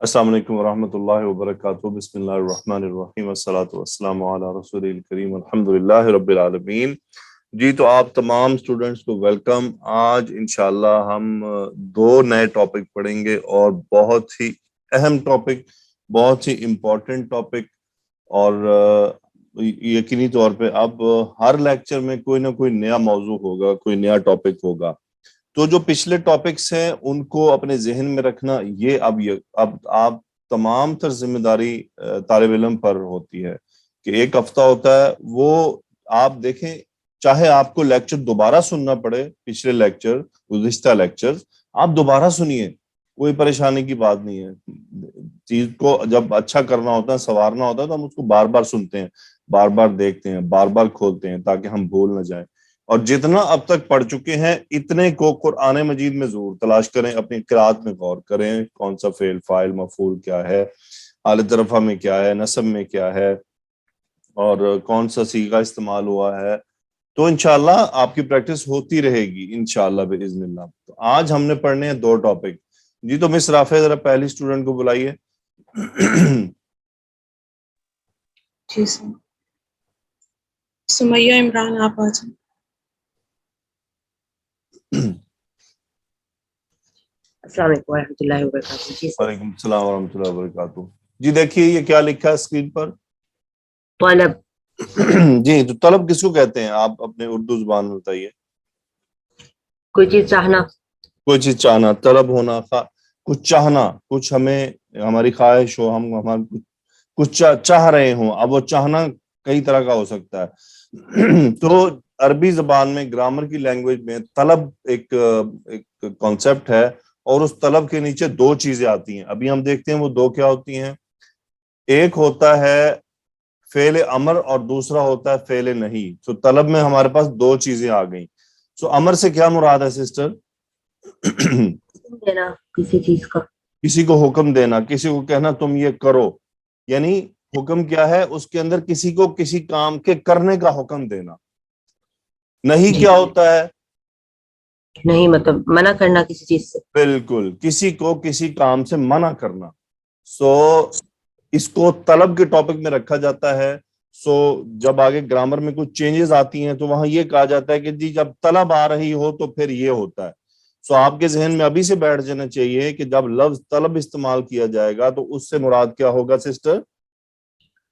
अस्सलाम वालेकुम वरहमतुल्लाहि वबरकातुहू बिस्मिल्लाहिर्रहमानिर्रहीम वस्सलातु वस्सलामु अला रसूलिल करीम अल्हम्दुलिल्लाहि रब्बिल आलमीन। जी, तो आप तमाम स्टूडेंट्स को वेलकम। आज इंशाल्लाह हम दो नए टॉपिक पढ़ेंगे और बहुत ही अहम टॉपिक, बहुत ही इम्पोर्टेंट टॉपिक। और यकीनी तौर पे अब हर लेक्चर में कोई ना कोई नया मौजू होगा, कोई नया टॉपिक होगा। तो जो पिछले टॉपिक्स हैं उनको अपने जहन में रखना, अब आप तमाम तर जिम्मेदारी तालिब इल्म पर होती है कि एक हफ्ता होता है वो आप देखें, चाहे आपको लेक्चर दोबारा सुनना पड़े, पिछले लेक्चर, गुज़िश्ता लेक्चर्स आप दोबारा सुनिए, कोई परेशानी की बात नहीं है। चीज को जब अच्छा करना होता है, संवारना होता है, तो हम उसको बार बार सुनते हैं, बार बार देखते हैं, बार बार खोलते हैं ताकि हम भूल ना जाएं। और जितना अब तक पढ़ चुके हैं इतने को कुरान मजीद में जरूर तलाश करें, अपनी किरात में गौर करें, कौन सा फेल फाइल मफूल क्या है, हालत रफा में क्या है, नसब में क्या है, और कौन सा सीगा इस्तेमाल हुआ है। तो इंशाल्लाह आपकी प्रैक्टिस होती रहेगी इंशाल्लाह बिइज़्निल्लाह। तो आज हमने पढ़ने हैं दो टॉपिक। जी, तो मिस राफे जरा पहली स्टूडेंट को बुलाइए। जी सर। सुमैया इमरान, आप आ जाए। अस्सलाम वालेकुम रहमतुल्लाहि व बरकातहू। जी सर। वालेकुम सलाम व रहमतुल्लाहि व बरकातहू। जी देखिए ये क्या लिखा है स्क्रीन पर। तलब। जी, तो तलब किसको कहते हैं, आप अपने उर्दू जुबान में बताइए। कोई चीज चाहना। कोई चीज चाहना, तलब होना, कुछ चाहना, कुछ हमें हमारी ख्वाहिश हो, हम हमारे कुछ चाह रहे हो। अब वो चाहना कई तरह का हो सकता है। तो अरबी जबान में, ग्रामर की लैंग्वेज में तलब एक कॉन्सेप्ट है, और उस तलब के नीचे दो चीजें आती हैं। अभी हम देखते हैं वो दो क्या होती हैं। एक होता है फेल अमर और दूसरा होता है फेल नहीं। तो तलब में हमारे पास दो चीजें आ गई। सो अमर से क्या मुराद है सिस्टर? देना किसी चीज का। किसी को हुक्म देना, किसी को कहना तुम ये करो, यानी हुक्म क्या है, उसके अंदर किसी को किसी काम के करने का हुक्म देना। नहीं क्या होता है? नहीं मतलब मना करना किसी चीज से। बिल्कुल, किसी को किसी काम से मना करना। सो इसको तलब के टॉपिक में रखा जाता है। सो जब आगे ग्रामर में कुछ चेंजेस आती हैं तो वहां ये कहा जाता है कि जी जब तलब आ रही हो तो फिर ये होता है। सो आपके जहन में अभी से बैठ जाना चाहिए कि जब लफ्ज तलब इस्तेमाल किया जाएगा तो उससे मुराद क्या होगा सिस्टर?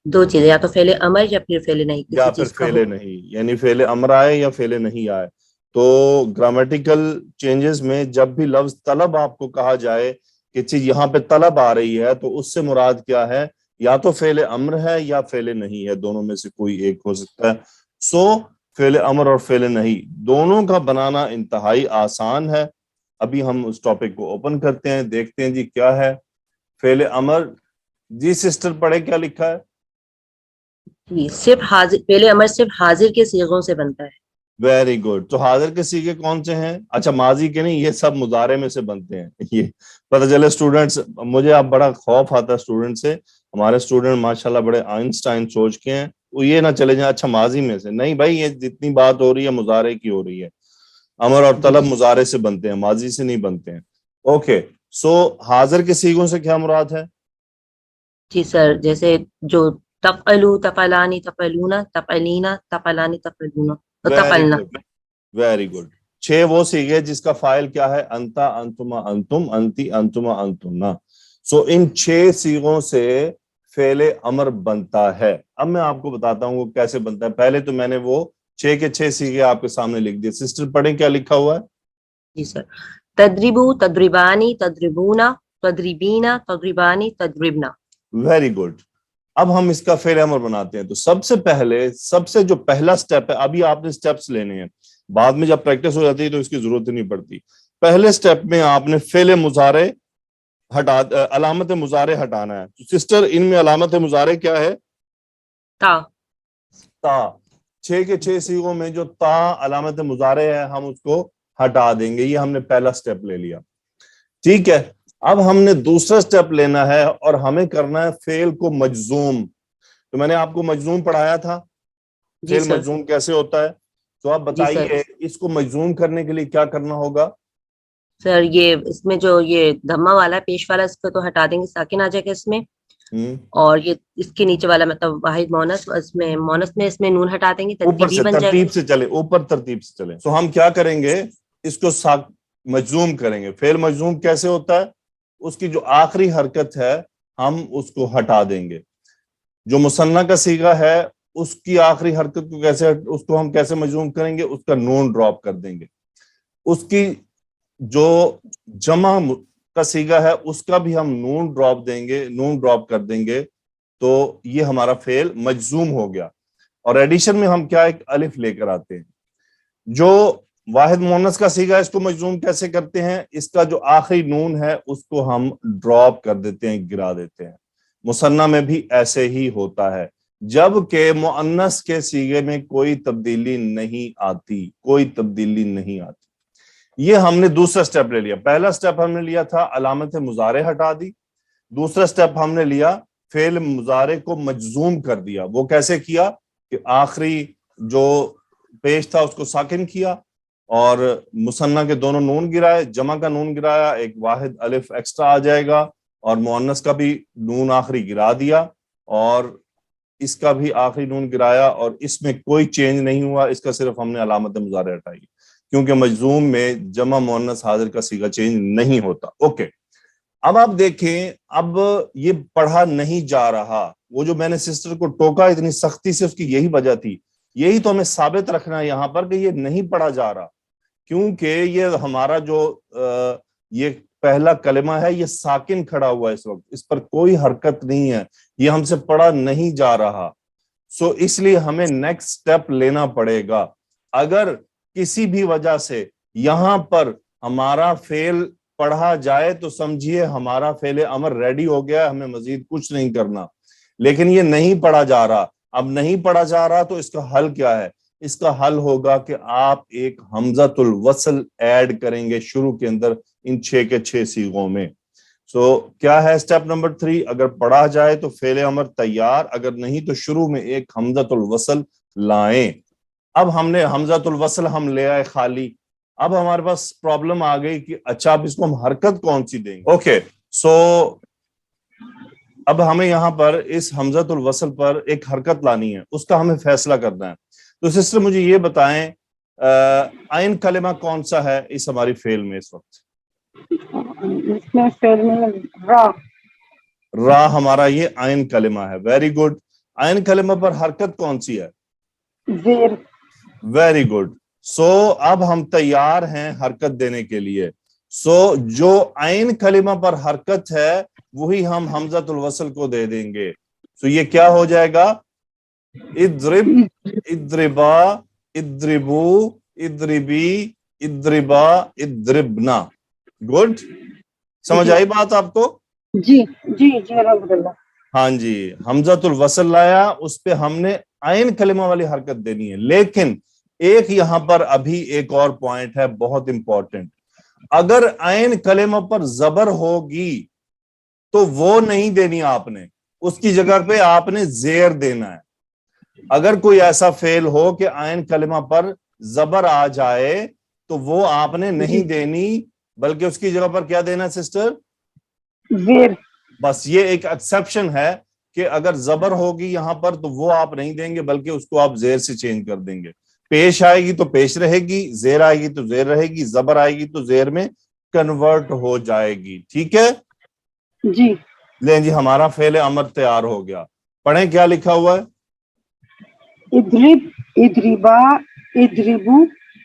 दो चीजें, या तो फेले अमर या फिर फेले नहीं, या किसी फिर चीज का फेले नहीं, यानी फेले अमर आए या फेले नहीं आए। तो ग्रामेटिकल चेंजेस में जब भी लफ्ज तलब आपको कहा जाए कि चीज यहाँ पे तलब आ रही है, तो उससे मुराद क्या है? या तो फेले अम्र है या फेले नहीं है, दोनों में से कोई एक हो सकता है। सो फेले अमर और फेले नहीं दोनों का बनाना इंतहाई आसान है। अभी हम उस टॉपिक को ओपन करते हैं, देखते हैं जी क्या है फेले अमर। जी सिस्टर पढ़े क्या लिखा है। जी, सिर्फ हाजिर, फेले अमर सिर्फ हाजिर के सीगों से बनता है। Very good. तो हाजिर के सीगे कौन से हैं? अच्छा, माजी के नहीं, ये सब मुजारे में से बनते हैं। ये पता चले स्टूडेंट्स, मुझे अब बड़ा खौफ आता है स्टूडेंट से। हमारे स्टूडेंट माशाल्लाह बड़े आइंस्टाइन सोच के हैं, वो ये ना चले जाए अच्छा माजी में से। नहीं भाई, ये जितनी बात हो रही है मुजारे की हो रही है। अमर और तलब मुजारे से बनते हैं, माजी से नहीं बनते हैं। ओके, सो हाजिर के सीगों से क्या मुराद है? जी सर, जैसे जो तफअलू, तफअलानी, तफअलूना, तफअलीना, तफअलानी, तफअलूना और वेरी तफअलना। Good, very good. छह वो सीखे जिसका फाइल क्या है? अंता, अंतुमा, अंतुम, अंती, अंतुमा, अंतुमना। सो इन छह सीगों से फेले अमर बनता है। अब मैं आपको बताता हूँ वो कैसे बनता है। पहले तो मैंने वो छह के छह सीगे आपके सामने लिख दिए। सिस्टर पढ़े क्या लिखा हुआ है। जी सर। तद्रिबू, तद्रिबानी, तद्रिबूना, तद्रिबीना, तद्रिबानी, तद्रिबना। Very good. अब हम इसका फेले अमर बनाते हैं। तो सबसे पहले, सबसे जो पहला स्टेप है, अभी आपने स्टेप्स लेने हैं, बाद में जब प्रैक्टिस हो जाती है तो इसकी जरूरत ही नहीं पड़ती। पहले स्टेप में आपने फेले मुजारे अलामत मुजारे हटाना है। तो सिस्टर इनमें अलामत मुजारे क्या है? ता। ता। छह के छह सीगों में जो ता अलामत मुजारे है हम उसको हटा देंगे। ये हमने पहला स्टेप ले लिया, ठीक है। अब हमने दूसरा स्टेप लेना है और हमें करना है फेल को मजजूम। तो मैंने आपको मजजूम पढ़ाया था, जी फेल सर। मजजूम कैसे होता है। तो आप जी सर। बताइए इसको मजजूम करने के लिए क्या करना होगा। سر یہ اس میں جو یہ دھما والا ہے پیش والا اس کو تو ہٹا دیں گے, ساکن آ جائے گا اس میں, اور یہ اس کے نیچے والا مطلب واحد مونس, اس میں مونس میں اس میں نون ہٹا دیں گے, اوپر ترتیبی سے بن جائے ترتیب گا. سے چلے, اوپر ترتیب سے چلے. تو ہم کیا کریں گے, اس کو مجزوم کریں گے. فعل مجزوم کیسے ہوتا ہے, اس کی جو آخری حرکت ہے ہم اس کو ہٹا دیں گے. جو مثنیٰ کا صیغہ ہے اس کی آخری حرکت کو اس کو ہم کیسے مجزوم کریں گے, اس کا نون ڈراپ کر دیں گے. اس کی جو جمع کا صیغہ ہے اس کا بھی ہم نون ڈراپ کر دیں گے, تو یہ ہمارا فعل مجزوم ہو گیا. اور ایڈیشن میں ہم کیا ایک الف لے کر آتے ہیں. جو واحد مونس کا صیغہ ہے اس کو مجزوم کیسے کرتے ہیں, اس کا جو آخری نون ہے اس کو ہم ڈراپ کر دیتے ہیں, گرا دیتے ہیں. مثنیٰ میں بھی ایسے ہی ہوتا ہے, جبکہ مؤنث کے صیغے میں کوئی تبدیلی نہیں آتی. یہ ہم نے دوسرا سٹیپ لے لیا. پہلا سٹیپ ہم نے لیا تھا علامت مضارع ہٹا دی. دوسرا سٹیپ ہم نے لیا فعل مضارع کو مجزوم کر دیا. وہ کیسے کیا کہ آخری جو پیش تھا اس کو ساکن کیا اور مثنیٰ کے دونوں نون گرائے, جمع کا نون گرایا, ایک واحد الف ایکسٹرا آ جائے گا, اور مؤنث کا بھی نون آخری گرا دیا اور اس کا بھی آخری نون گرایا, اور اس میں کوئی چینج نہیں ہوا. اس کا صرف ہم نے علامت مضارع ہٹائی, کیونکہ مجزوم میں جمع مؤنث حاضر کا صیغہ چینج نہیں ہوتا. اوکے, اب آپ دیکھیں, اب یہ پڑھا نہیں جا رہا. وہ جو میں نے سسٹر کو ٹوکا اتنی سختی سے, اس کی یہی وجہ تھی. یہی تو ہمیں ثابت رکھنا ہے یہاں پر کہ یہ نہیں پڑھا جا رہا, کیونکہ یہ ہمارا جو یہ پہلا کلمہ ہے یہ ساکن کھڑا ہوا ہے اس وقت, اس پر کوئی حرکت نہیں ہے, یہ ہم سے پڑھا نہیں جا رہا. سو اس لیے ہمیں نیکسٹ سٹیپ لینا پڑے گا. اگر کسی بھی وجہ سے یہاں پر ہمارا فعل پڑھا جائے تو سمجھیے ہمارا فعل امر ریڈی ہو گیا, ہمیں مزید کچھ نہیں کرنا. لیکن یہ نہیں پڑھا جا رہا. اب نہیں پڑھا جا رہا تو اس کا حل کیا ہے, اس کا حل ہوگا کہ آپ ایک حمزۃ الوصل ایڈ کریں گے شروع کے اندر ان 6 کے 6 صیغوں میں. سو کیا ہے سٹیپ نمبر 3, اگر پڑھا جائے تو فعل امر تیار, اگر نہیں تو شروع میں ایک حمزۃ الوصل لائیں. اب ہم نے حمزۃ الوصل ہم لے آئے خالی. اب ہمارے پاس پرابلم آ گئی کہ اچھا اب اس کو ہم حرکت کون سی دیں گے. اوکے, سو اب ہمیں یہاں پر اس حمزۃ الوصل پر ایک حرکت لانی ہے, اس کا ہمیں فیصلہ کرنا ہے. تو سسٹر مجھے یہ بتائیں عین کلمہ کون سا ہے اس ہماری فعل میں اس وقت؟ اس میں فعل میں را. را ہمارا یہ عین کلمہ ہے. Very good. عین کلمہ پر حرکت کون سی ہے؟ زیر. Very good. سو اب ہم تیار ہیں حرکت دینے کے لیے. سو جو عین کلمہ پر حرکت ہے وہی ہم حمزۃ الوصل کو دے دیں گے. سو یہ کیا ہو جائے گا, اضرب, اضربا, اضربو, اضربی, اضربا, اضربنا. گڈ, سمجھ آئی بات آپ کو؟ جی جی جی الحمدللہ. ہاں جی, حمزۃ الوصل لایا, اس پہ ہم نے عین کلمہ والی حرکت دینی ہے. لیکن ایک یہاں پر ابھی ایک اور پوائنٹ ہے بہت امپورٹنٹ. اگر عین کلمہ پر زبر ہوگی تو وہ نہیں دینی آپ نے, اس کی جگہ پہ آپ نے زیر دینا ہے. اگر کوئی ایسا فعل ہو کہ عین کلمہ پر زبر آ جائے تو وہ آپ نے نہیں دینی, بلکہ اس کی جگہ پر کیا دینا ہے سسٹر؟ زیر. بس یہ ایک ایکسپشن ہے کہ اگر زبر ہوگی یہاں پر تو وہ آپ نہیں دیں گے, بلکہ اس کو آپ زیر سے چینج کر دیں گے. پیش آئے گی تو پیش رہے گی, زیر آئے گی تو زیر رہے گی, زبر آئے گی تو زیر میں کنورٹ ہو جائے گی. ٹھیک ہے جی. لیں جی, ہمارا فعل امر تیار ہو گیا. پڑھیں کیا لکھا ہوا ہے. اضرب, اضربا, اضربو,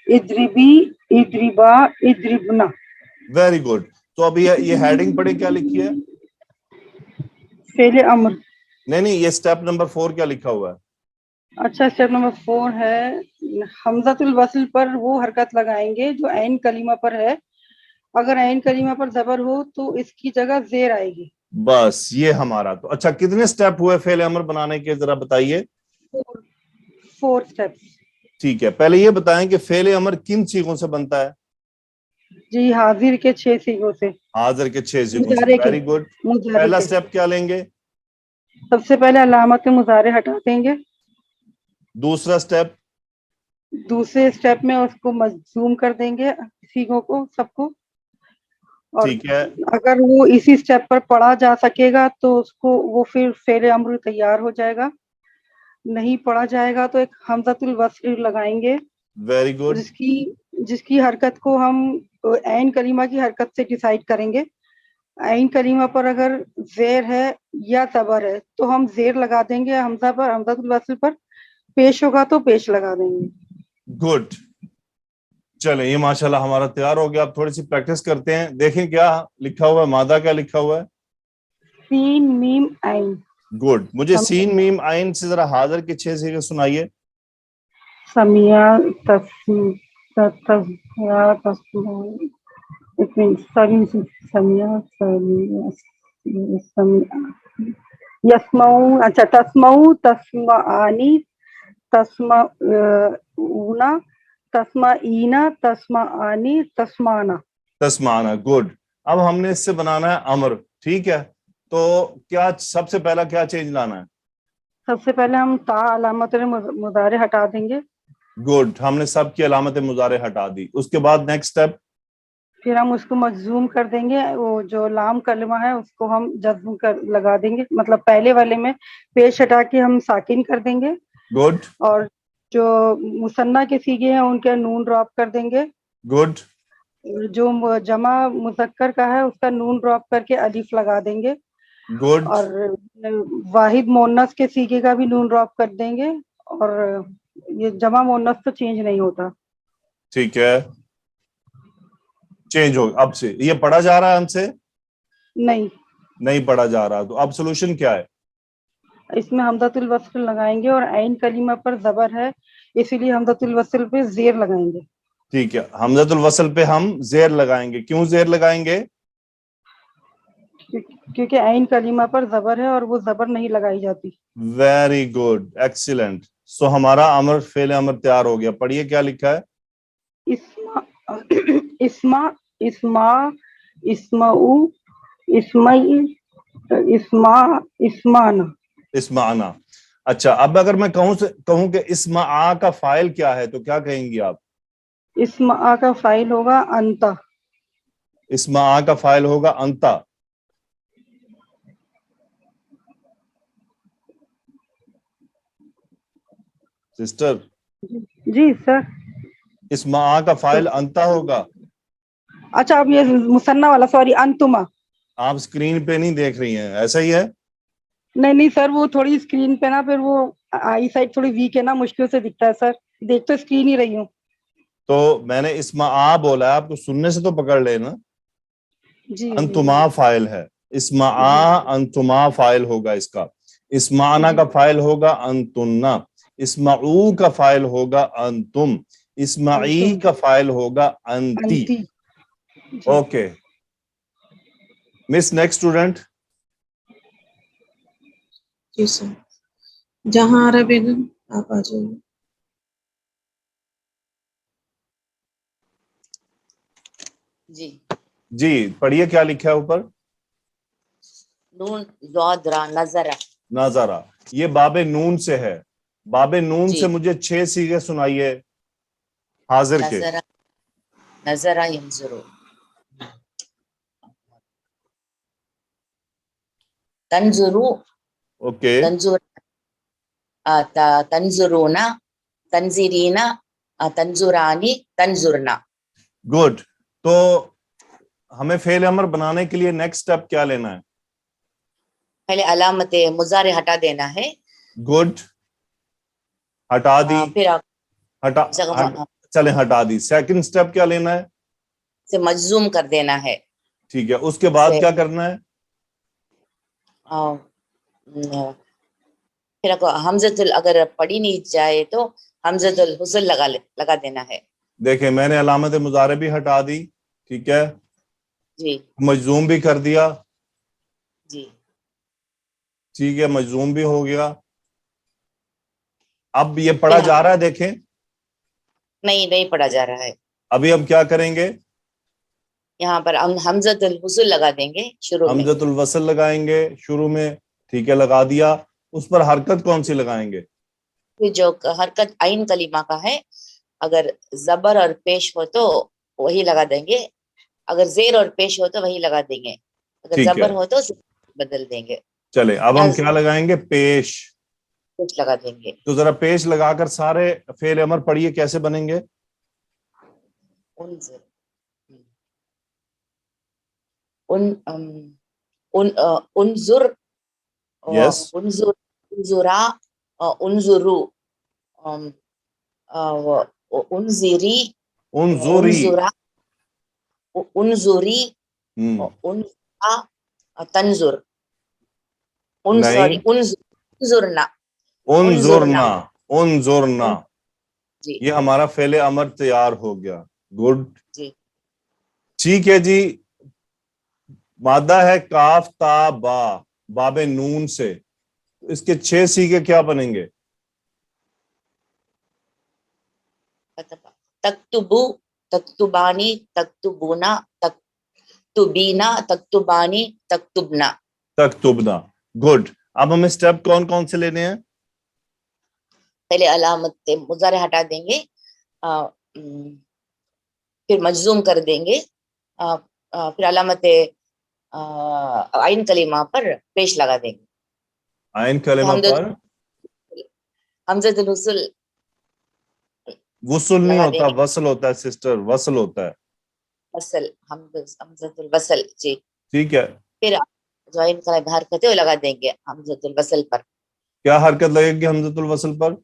اضربی, اضربا, اضربنا. Very good. تو ابھی یہ ہیڈنگ پڑھے کیا لکھی ہے؟ فعل امر. نہیں یہ سٹیپ نمبر 4 کیا لکھا ہوا ہے؟ اچھا, اسٹیپ نمبر 4 ہے حمزۃ الوصل پر وہ حرکت لگائیں گے جو عین کلمہ پر ہے. اگر عین کلمہ پر زبر ہو تو اس کی جگہ زیر آئے گی. بس یہ ہمارا. تو اچھا کتنے سٹیپ ہوئے فعل امر بنانے کے, ذرا بتائیے. 4 اسٹیپ. ٹھیک ہے, پہلے یہ بتائیں کہ فعل امر کن صیغوں سے بنتا ہے؟ جی حاضر کے 6 صیغوں سے. حاضر کے 6 صیغوں سے. مضارع کے. Very good. مضارع پہلا کے. سٹیپ کیا لیں گے؟ سب سے پہلے علامت مضارع ہٹا دیں گے. دوسرا سٹیپ؟ دوسرے اسٹیپ میں اس کو مجزوم کر دیں گے صیغوں کو, سب کو. और ठीक है, अगर वो इसी स्टेप पर पढ़ा जा सकेगा तो उसको वो फिर फेल अम्र तैयार हो जाएगा, नहीं पढ़ा जाएगा तो एक हमज़तुल वस्ल लगाएंगे वेरी गुड, जिसकी हरकत को हम ऐन कलीमा की हरकत से डिसाइड करेंगे। ऐन कलीमा पर अगर ज़ेर है या ज़बर है तो हम ज़ेर लगा देंगे हमज़ा पर, हमज़तुल वस्ल पर। पेश होगा तो पेश लगा देंगे। गुड। चले, ये माशाल्लाह हमारा तैयार हो गया। अब थोड़ी सी प्रैक्टिस करते हैं। देखें क्या लिखा हुआ है, मादा क्या लिखा हुआ है? सीन मीम ऐन। गुड। मुझे सीन मीम आइन से जरा हाजिर के 6 सीगे सुनाइए। समिया तस्मिया समिया यस्माऊ, अच्छा तस्माऊ तस्माआनी तस्माऊना तस्माईना तस्माआनी तस्माना। तस्माना, गुड। अब हमने इससे बनाना है अमर, ठीक है? तो क्या सबसे पहला क्या चेंज लाना है? सबसे पहले हम ता अलामत मुजारे हटा देंगे। गुड, हमने सबकी अलामत मुजारे हटा दी। उसके बाद नेक्स्ट स्टेप? फिर हम उसको मजजूम कर देंगे, वो जो लाम कलमा है उसको हम जज्म कर लगा देंगे, मतलब पहले वाले में पेश हटा के हम साकिन कर देंगे। गुड। और जो मुसन्ना के सीगे हैं उनके नून ड्रॉप कर देंगे। गुड। जो जमा मुजक्कर का है उसका नून ड्रॉप करके अलिफ लगा देंगे। गुड। और वाहिद मोन्नस के सीगे का भी नून ड्रॉप कर देंगे। और ये जमा मोन्नस तो चेंज नहीं होता। ठीक है, चेंज हो अब से ये पढ़ा जा रहा है हमसे? नहीं पढ़ा जा रहा। तो अब सोल्यूशन क्या है? इसमें हमज़तुल वस्ल लगाएंगे और ऐन कलीमा पर जबर है इसीलिए हमज़तुल वस्ल पे ज़ेर लगाएंगे। ठीक है, हमज़तुल वस्ल पे हम ज़ेर लगाएंगे। क्यों ज़ेर लगाएंगे? क्योंकि ऐन कलीमा पर जबर है और वो जबर नहीं लगाई जाती। Very good, excellent. सो हमारा अमर फेल अमर तैयार हो गया। पढ़िए क्या लिखा है? इस्मा इस्मा इस्मा इस्माऊ इस्माई इस्मा इस्माना। इस्माना। अच्छा, अब अगर मैं कहूं कि इस्मा का फाइल क्या है तो क्या कहेंगी आप? इस्मा का फाइल होगा अंता। इस्मा का फाइल होगा अंता। सिस्टर जी सर। इस्मा का फाइल अंता होगा। अच्छा, अब ये मुसन्ना वाला, सॉरी, अंतुमा। आप स्क्रीन पे नहीं देख रही हैं, ऐसा ही है? नहीं सर, वो थोड़ी स्क्रीन पे ना, फिर वो आई साइड थोड़ी वीक है ना, मुश्किल से दिखता है सर। देख तो स्क्रीन ही रही हूँ। तो मैंने इस्मा बोला है, आपको सुनने से तो पकड़ लेना। जी अंतुमा फाइल है। इस्मा अंतुमा फाइल होगा इसका। इस्माना का फाइल होगा अंतुन्ना। इस्माऊ का फाइल होगा अंतुम। इस्माई का फाइल होगा अंती। Okay miss, next student. जी सर, जहां आरा बेगम आप आ जाइए। जी पढ़िए क्या लिखा है ऊपर? नून ज़ौदरा नजरा। नजरा, ये बाबे नून से है। बाबे नून से मुझे 6 सीगे सुनाइए हाजिर के। नजरा नजरा यंजुरु। तंजुरु। ओके, तंजुर तंजुरूना तंजीरीना तंजुरानी तंजुरना। गुड। तो हमें फेल अमर बनाने के लिए नेक्स्ट स्टेप क्या लेना है? पहले अलामत मुजारे हटा देना है। गुड, हटा दी। फिर चले हटा दी। सेकंड स्टेप क्या लेना है? से मजजूम कर देना है। ठीक है, उसके बाद क्या करना है? फिर हमजतुल अगर पढ़ी नहीं जाए तो हमजतुल हुस्न लगा देना है। देखें, मैंने अलामत मुजारे भी हटा दी, ठीक है जी, मजजूम भी कर दिया। जी, ठीक है, मजजूम भी हो गया। अब ये पढ़ा जा रहा है, देखें। नहीं पढ़ा जा रहा है। अभी हम क्या करेंगे? यहाँ पर हम हमजतुल हुस्न लगा देंगे शुरू में। हमजतुल वसल लगाएंगे शुरू में, ठीक है, लगा दिया। उस पर हरकत कौन सी लगाएंगे? जो हरकत आइन कलीमा का है, अगर जबर और पेश हो तो वही लगा देंगे। اگر زیر اور پیش ہو تو وہی لگا دیں گے, اگر ٹھیک زبر ہے, ہو تو بدل دیں گے, چلے اب ہم کیا لگائیں گے؟ پیش. کچھ لگا دیں گے. تو ذرا پیش لگا کر سارے فعل امر پڑھیے کیسے بنیں گے. انظر انظر یس, انظرا انظرو انظری انظری. انظرا انظری انظرا تنظر نہیں, انظرنا انظرنا. انظرنا, جی یہ ہمارا فعل امر تیار ہو گیا. گڈ. جی. ٹھیک ہے جی, مادہ ہے کاف تا با, باب نون سے, اس کے 6 سیغے کیا بنیں گے؟ تکتبو تکتبانی تکتبونا تکتبینا تکتبانی تکتبنا. تکتبنا. گڈ. اب ہمیں سٹیپ کون کون سے لینے ہیں؟ پہلے علامت مضارع ہٹا دیں گے, پھر مجزوم کر دیں گے, پھر علامت عین کلمہ پر پیش لگا دیں گے. عین کلمہ پر حمزۃ الوصل وصل نہیں لگا دیں ہوتا, گے. وصل ہوتا ہے سسٹر, وصل ہوتا ہے. وصل, حمزۃ الوصل. جی ٹھیک ہے. پھر جو عین کلمہ حرکت ہے وہ لگا دیں گے حمزۃ الوصل پر. کیا حرکت لگے گی حمزۃ الوصل پر؟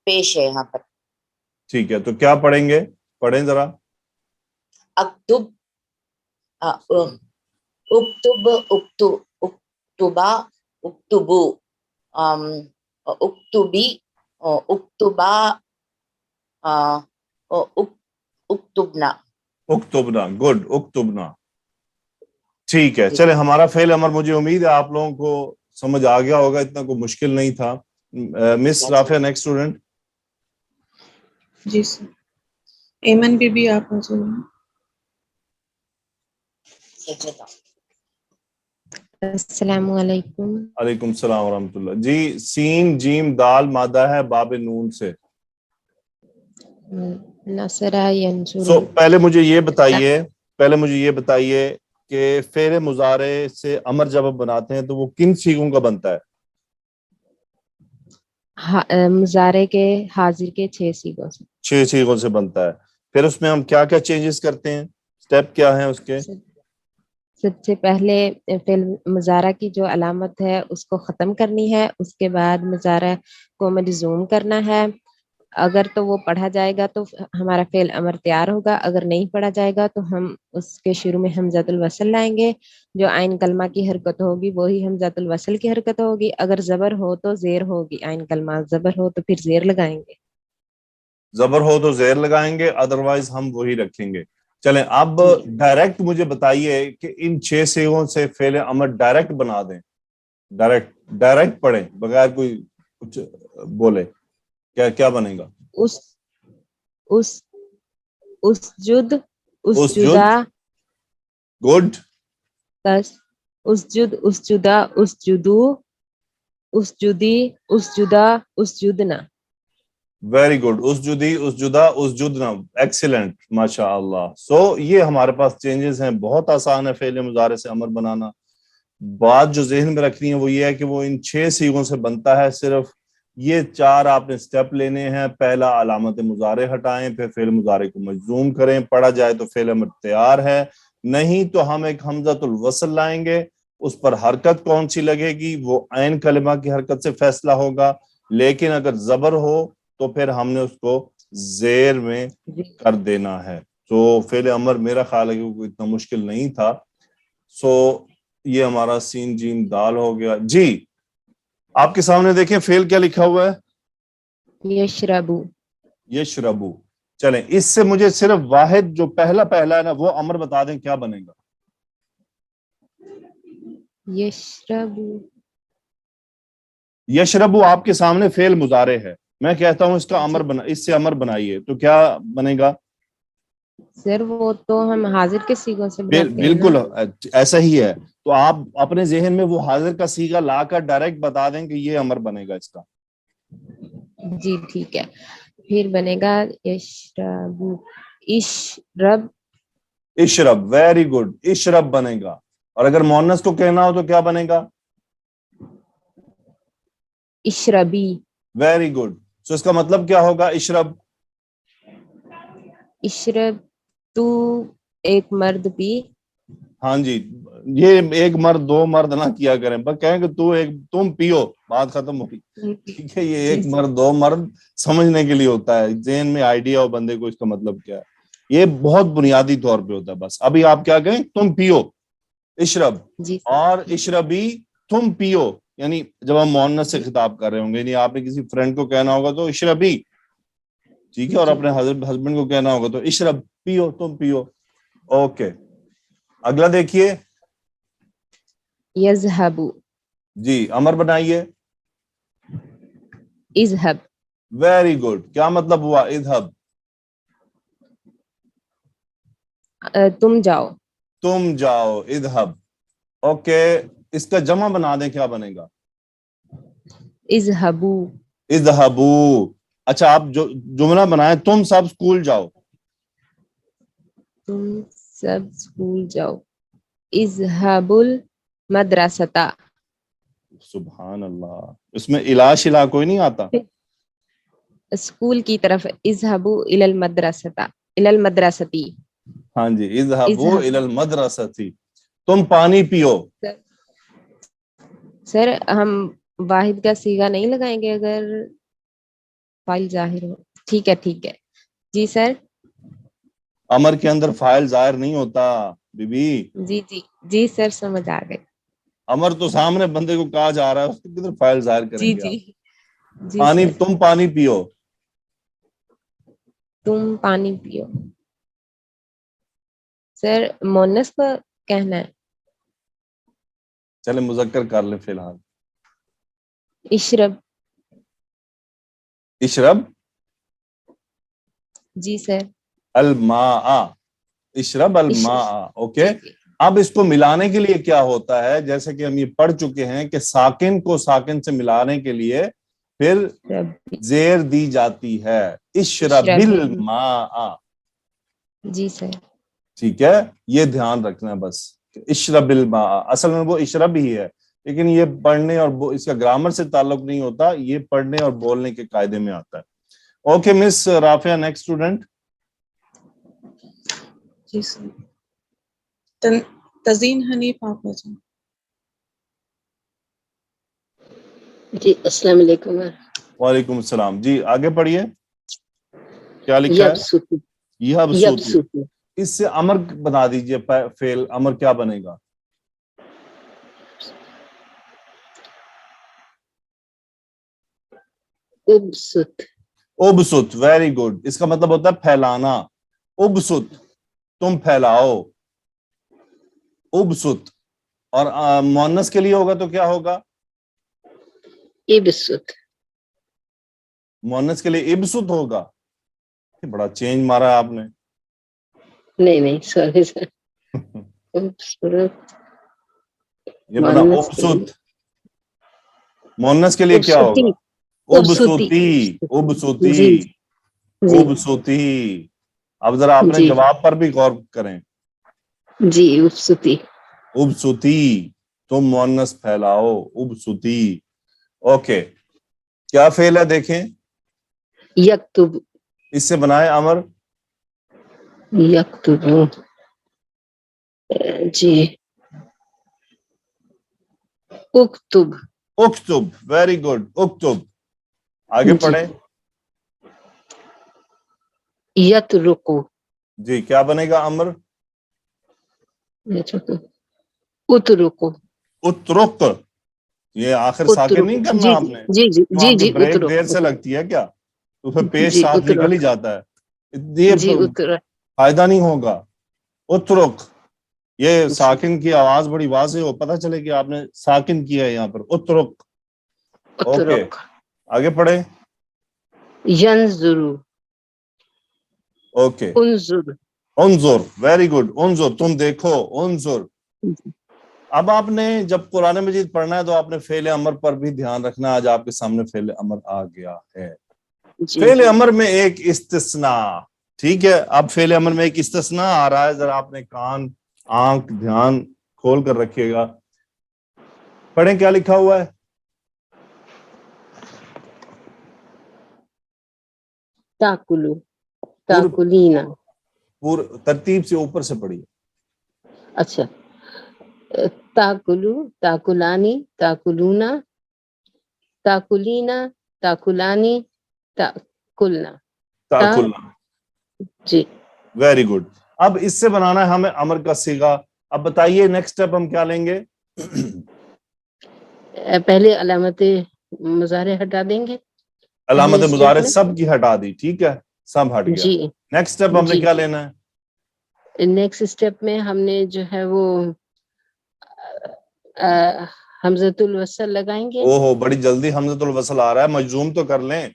پیش ہے یہاں پر. ٹھیک ہے, تو کیا پڑھیں گے؟ پڑھیں ذرا. اکتب اکتب اکتبا اکتبو اکتبی اکتبا اکتبنا. اکتبنا. گڈ. اکتبنا. ٹھیک ہے, جی چلے ہمارا فعل امر مجھے امید ہے آپ لوگوں کو سمجھ آ گیا ہوگا, اتنا کوئی مشکل نہیں تھا. Miss Rafia next student. جی سر. ایمن بی آپ آ جائیں. السلام علیکم. علیکم السلام ورحمۃ اللہ. جی, سین جیم دال مادہ ہے باب نون سے. نصرہ ینصرو. پہلے مجھے یہ بتائیے کہ فعل مضارع سے امر جب ہم بناتے ہیں تو وہ کن سیغوں کا بنتا ہے؟ مضارع کے حاضر کے 6 سیغوں سے. 6 سیغوں سے بنتا ہے. پھر اس میں ہم کیا کیا چینجز کرتے ہیں؟ سٹیپ کیا ہیں اس کے؟ سب سے پہلے فعل مضارع کی جو علامت ہے اس کو ختم کرنی ہے, اس کے بعد مضارع کو مجزوم کرنا ہے. اگر تو وہ پڑھا جائے گا تو ہمارا فعل امر تیار ہوگا, اگر نہیں پڑھا جائے گا تو ہم اس کے شروع میں حمزۃ الوصل لائیں گے. جو عین کلمہ کی حرکت ہوگی وہی حمزۃ الوصل کی حرکت ہوگی. اگر زبر ہو تو زیر ہوگی, عین کلمہ زبر ہو تو پھر زیر لگائیں گے. زبر ہو تو زیر لگائیں گے, ادروائز ہم وہی رکھیں گے. چلیں اب ڈائریکٹ مجھے بتائیے کہ ان 6 سیغوں سے فعل امر ڈائریکٹ بنا دیں. ڈائریکٹ پڑھیں بغیر کوئی کچھ بولے, کیا بنے گا؟ اسجد اسجد. اسجدا. گڈ. اسجد اسجدا اسجدو اسجدی اسجدا اسجدنا. Very good. اسجدی اسجدا اسجدنا. ایکسیلنٹ, ماشاء اللہ. یہ ہمارے پاس چینجز ہیں, بہت آسان ہے فعل مضارع سے امر بنانا. بات جو ذہن میں رکھنی ہے وہ یہ ہے کہ وہ ان 6 سیغوں سے بنتا ہے. صرف یہ 4 آپ نے سٹیپ لینے ہیں. پہلا علامت مضارع ہٹائیں, پھر فعل مضارع کو مجزوم کریں, پڑھا جائے تو فعل امر تیار ہے, نہیں تو ہم ایک حمزۃ الوصل لائیں گے. اس پر حرکت کون سی لگے گی وہ عین کلمہ کی حرکت سے فیصلہ ہوگا, لیکن اگر زبر ہو تو پھر ہم نے اس کو زیر میں کر دینا ہے. تو فعل امر میرا خیال ہے کہ وہ اتنا مشکل نہیں تھا. یہ ہمارا سین جیم دال ہو گیا. جی آپ کے سامنے دیکھیں فعل کیا لکھا ہوا ہے؟ یشربو. یشربو. چلیں اس سے مجھے صرف واحد جو پہلا ہے نا وہ امر بتا دیں کیا بنے گا. یشربو. یشربو آپ کے سامنے فعل مضارع ہے, میں کہتا ہوں اس کا امر اس سے امر بنائیے تو کیا بنے گا؟ سر وہ تو ہم حاضر کے سیغوں سے بناتے ہیں. بالکل ایسا ہی ہے. تو آپ اپنے ذہن میں وہ حاضر کا صیغہ لا کر ڈائریکٹ بتا دیں کہ یہ امر بنے گا اس کا. جی ٹھیک ہے, پھر بنے گا یشربو. اشرب. इशरब, वेरी गुड, इशरब बनेगा। और अगर मोहन्नस को कहना हो तो क्या बनेगा? इशरबी। Very good. सो इसका मतलब क्या होगा इशरब? इशरब, तू एक मर्द पी। हाँ जी, ये एक मर्द दो मर्द ना किया करें, बस कहें कि तुम पियो, बात खत्म होगी। ठीक है, ये एक मर्द दो मर्द समझने के लिए होता है, ज़हन में आइडिया हो बंदे को इसका मतलब क्या है, ये बहुत बुनियादी तौर पे होता है। बस अभी आप क्या कहें? तुम पियो, इशरब, जी और इशरबी, तुम पियो। यानी जब हम मोहन्नस से खिताब कर रहे होंगे, यानी आपने किसी फ्रेंड को कहना होगा तो इशरबी, ठीक है, और अपने हस्बैंड को कहना होगा तो इशरब, पियो, तुम पियो। ओके, अगला देखिए यज़हबु। जी, अमर बनाइए। इज़हब। वेरी गुड, क्या मतलब हुआ इधहब? तुम जाओ। तुम जाओ, इधहब। ओके, इसका जमा बना दें, क्या बनेगा? इज़हबु। इधहबू। अच्छा, आप जो जुमला बनाए, तुम सब स्कूल जाओ। तुम सब स्कूल जाओ। इज़हबुल मदरसता। सुभान अल्लाह, इसमें इला शिला कोई नहीं आता? स्कूल की तरफ, इज़हबु इलल मदरसता, इलल मदरसती। हाँ जी, इधहबू इज़हब। इलल मदरसती, तुम पानी पियो। सर हम वाहिद का सीगा नहीं लगाएंगे अगर फाइल जाहिर हो? ठीक है, ठीक है जी सर। अमर के अंदर फाइल जाहिर नहीं होता बीबी। जी जी जी सर, समझ आ गए। अमर तो सामने बंदे को कहा जा रहा है, उसके किधर फाइल जाहिर जी करेंगे जी आप? जी पानी, सर। तुम पानी पियो। तुम पानी पियो। सर मोनस को कहना है। चले मुजक्कर कर ले फिलहाल। इशरब। इशरब जी सर। अल मा, इशरब अल मा। ओके, अब इसको मिलाने के लिए क्या होता है, जैसे कि हम ये पढ़ चुके हैं कि साकिन को साकिन से मिलाने के लिए फिर जेर दी जाती है, इशरबिल मा। जी सर। ठीक है, ये ध्यान रखना है बस, इशरबिल मा, असल में वो इशरब ही है, लेकिन ये पढ़ने और इसका ग्रामर से ताल्लुक नहीं होता, ये पढ़ने और बोलने के कायदे में आता है। Okay miss Rafia, next student. जी सर। तज़ीन हनीफ आपा जी। जी अस्सलाम वालेकुम। वालेकुम सलाम जी, आगे पढ़िए, क्या लिखा है? यबसुतु। यबसुतु। यबसुतु। इससे अमर बना दीजिए, फेल अमर क्या बनेगा? उबसुत। उबसुत, वेरी गुड, इसका मतलब होता है फैलाना। उबसुत, तुम फैलाओ, उबसुत। और मुअन्नस के लिए होगा तो क्या होगा? इबसुत। मुअन्नस के लिए इबसुत होगा। बड़ा चेंज मारा है आपने। नहीं नहीं, सॉरी सर। उबसुत। ये बना उबसुत। मुअन्नस के लिए क्या उबसुती। होगा? उबसुती। उबसुती, उबसुती, जी जी उबसुती। अब जरा आपने जी जवाब पर भी गौर करें। जी। उबसुती। उबसुती, तुम मुअन्नस फैलाओ, उबसुती। ओके, क्या फेल है देखें, यक्तुब। इससे बनाए अमर। यक्तुबु। जी। उक्तुब। उक्तुब, वेरी गुड, उक्तुब। आगे जी। पढ़े यतरुकु। जी, क्या बनेगा अमर? उतरुकु। उतरुक, ये आखिर साकिन नहीं उतरुकु। करना जी जी आपने? जी जी तो जी आपकी जी। ब्रेक देर उतरुकु। से लगती है क्या? तो फिर पेश जी साथ निकल ही उतरुक। जाता है, ये जी उतर। फायदा नहीं होगा। उतरुक, ये जी। साकिन की आवाज बड़ी वाज़ेह हो, पता चले कि आपने साकिन किया है यहाँ पर, उतरुक। ओके, उतरुक। आगे पढ़े। यंजुरु। ओके, उन्जुर। उन्जुर, वेरी गुड, उन्जुर, तुम देखो, उन्जुर। अब आपने जब कुरान मजीद पढ़ना है तो आपने फेले अमर पर भी ध्यान रखना। आज आपके सामने फेले अमर आ गया है। जी फेले जी। अमर में एक इस्तिस्ना, ٹھیک ہے. اب فعل امر میں ایک استثناء آ رہا ہے, ذرا آپ نے کان آنکھ دھیان کھول کر رکھیے گا. پڑھیں کیا لکھا ہوا ہے. تاکلو تاکلینا. ترتیب سے اوپر سے پڑھیے. اچھا. تاکلو تاکلانی تاکلونا تاکلینا تاکلانی تاکلنا. تاکلنا. جی ویری گڈ. اب اس سے بنانا ہے ہمیں امر کا صیغہ. اب بتائیے نیکسٹ اسٹیپ ہم کیا لیں گے. پہلے علامت مضارع ہٹا دیں گے. علامت پہلے مضارع اسٹیپ میں. سب کی ہٹا دی, ٹھیک ہے, سب ہٹ گیا. جی نیکسٹ اسٹیپ ہم نے جی. کیا لینا ہے. نیکسٹ اسٹیپ میں ہم نے جو ہے وہ حمزۃ الوصل لگائیں گے. او ہو, بڑی جلدی حمزۃ الوصل آ رہا ہے, مجزوم تو کر لیں.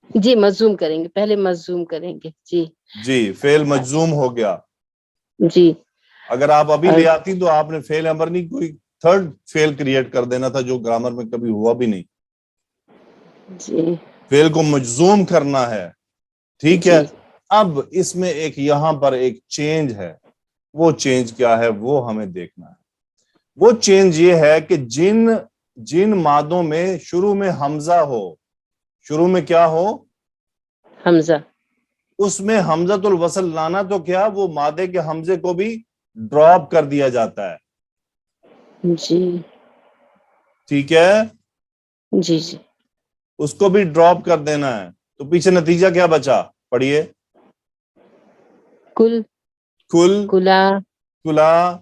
جی مظزوم کریں گے, پہلے مظزوم کریں گے. جی جی فعل مجزوم ہو گیا. جی. اگر آپ ابھی لے آتی تو آپ نے فعل امر نہیں, کوئی تھرڈ فعل کریٹ کر دینا تھا جو گرامر میں کبھی ہوا بھی نہیں. جی فعل کو مجزوم کرنا ہے, ٹھیک ہے. جی اب اس میں ایک یہاں پر ایک چینج ہے. وہ چینج کیا ہے وہ ہمیں دیکھنا ہے. وہ چینج یہ ہے کہ جن مادوں میں شروع میں حمزہ ہو, شروع میں کیا ہو, حمزہ, اس میں حمزۃ الوصل لانا تو کیا, وہ مادے کے حمزے کو بھی ڈراپ کر دیا جاتا ہے. جی ٹھیک ہے, جی جی. اس کو بھی ڈراپ کر دینا ہے. تو پیچھے نتیجہ کیا بچا, پڑھیے. کل کل کلا کلا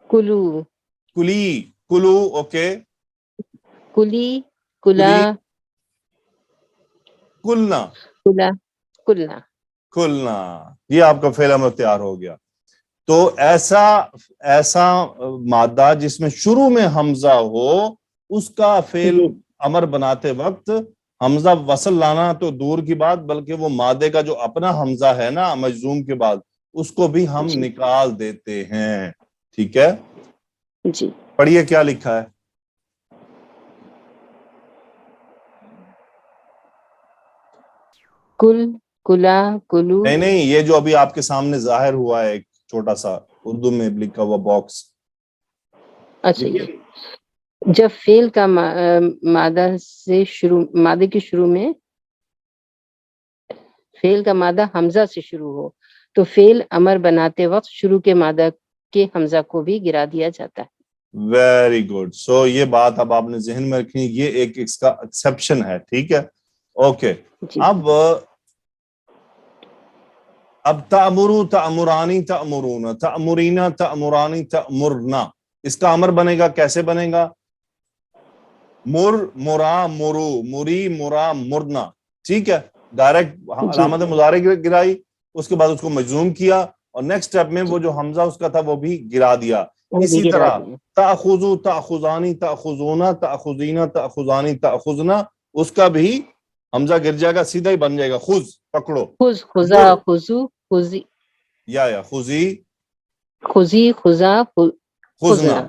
کلو کلی کلو. اوکے. کلی کلا کلی کلنا کلا کلنا. کھلنا. یہ آپ کا فعل امر تیار ہو گیا. تو ایسا مادہ جس میں شروع میں حمزہ ہو, اس کا فعل جی امر بناتے وقت حمزہ وصل لانا تو دور کی بات, بلکہ وہ مادے کا جو اپنا حمزہ ہے نا مجزوم کے بعد, اس کو بھی ہم جی نکال دیتے ہیں. ٹھیک ہے, جی. پڑھیے کیا لکھا ہے. کل کلا کلو. نہیں, یہ جو ابھی آپ کے سامنے ظاہر ہوا ہے ایک چھوٹا سا اردو میں لکھا ہوا باکس. اچھا, یہ جب فعل کا مادے کے شروع میں فعل کا مادہ حمزہ سے شروع ہو تو فعل امر بناتے وقت شروع کے مادہ کے حمزہ کو بھی گرا دیا جاتا ہے. Very good. سو یہ بات اب آپ نے ذہن میں رکھنی, یہ ایک اس کا ایکسپشن ہے. ٹھیک ہے, اوکے. جی اب تأمرو تأمرانی تأمرونا تأمرینا تأمرانی تأمرنا, اس کا امر بنے گا, کیسے بنے گا, مر مرا مرو مری مرا مرنا. ٹھیک ہے, ڈائریکٹ جی علامت مضارع گرائی, اس کے بعد اس کو مجزوم کیا, اور نیکسٹ اسٹیپ میں جی. وہ جو حمزہ اس کا تھا وہ بھی گرا دیا. وہ بھی اسی گرا طرح دیا. تأخذو تأخذانی تأخذونا تأخذینا تأخذانی تأخذنا, اس کا بھی حمزہ گر جائے گا, سیدھا ہی بن جائے گا خذ, پکڑو. خذ خذا خذو خذی یا خذی خذی خذا خذنا.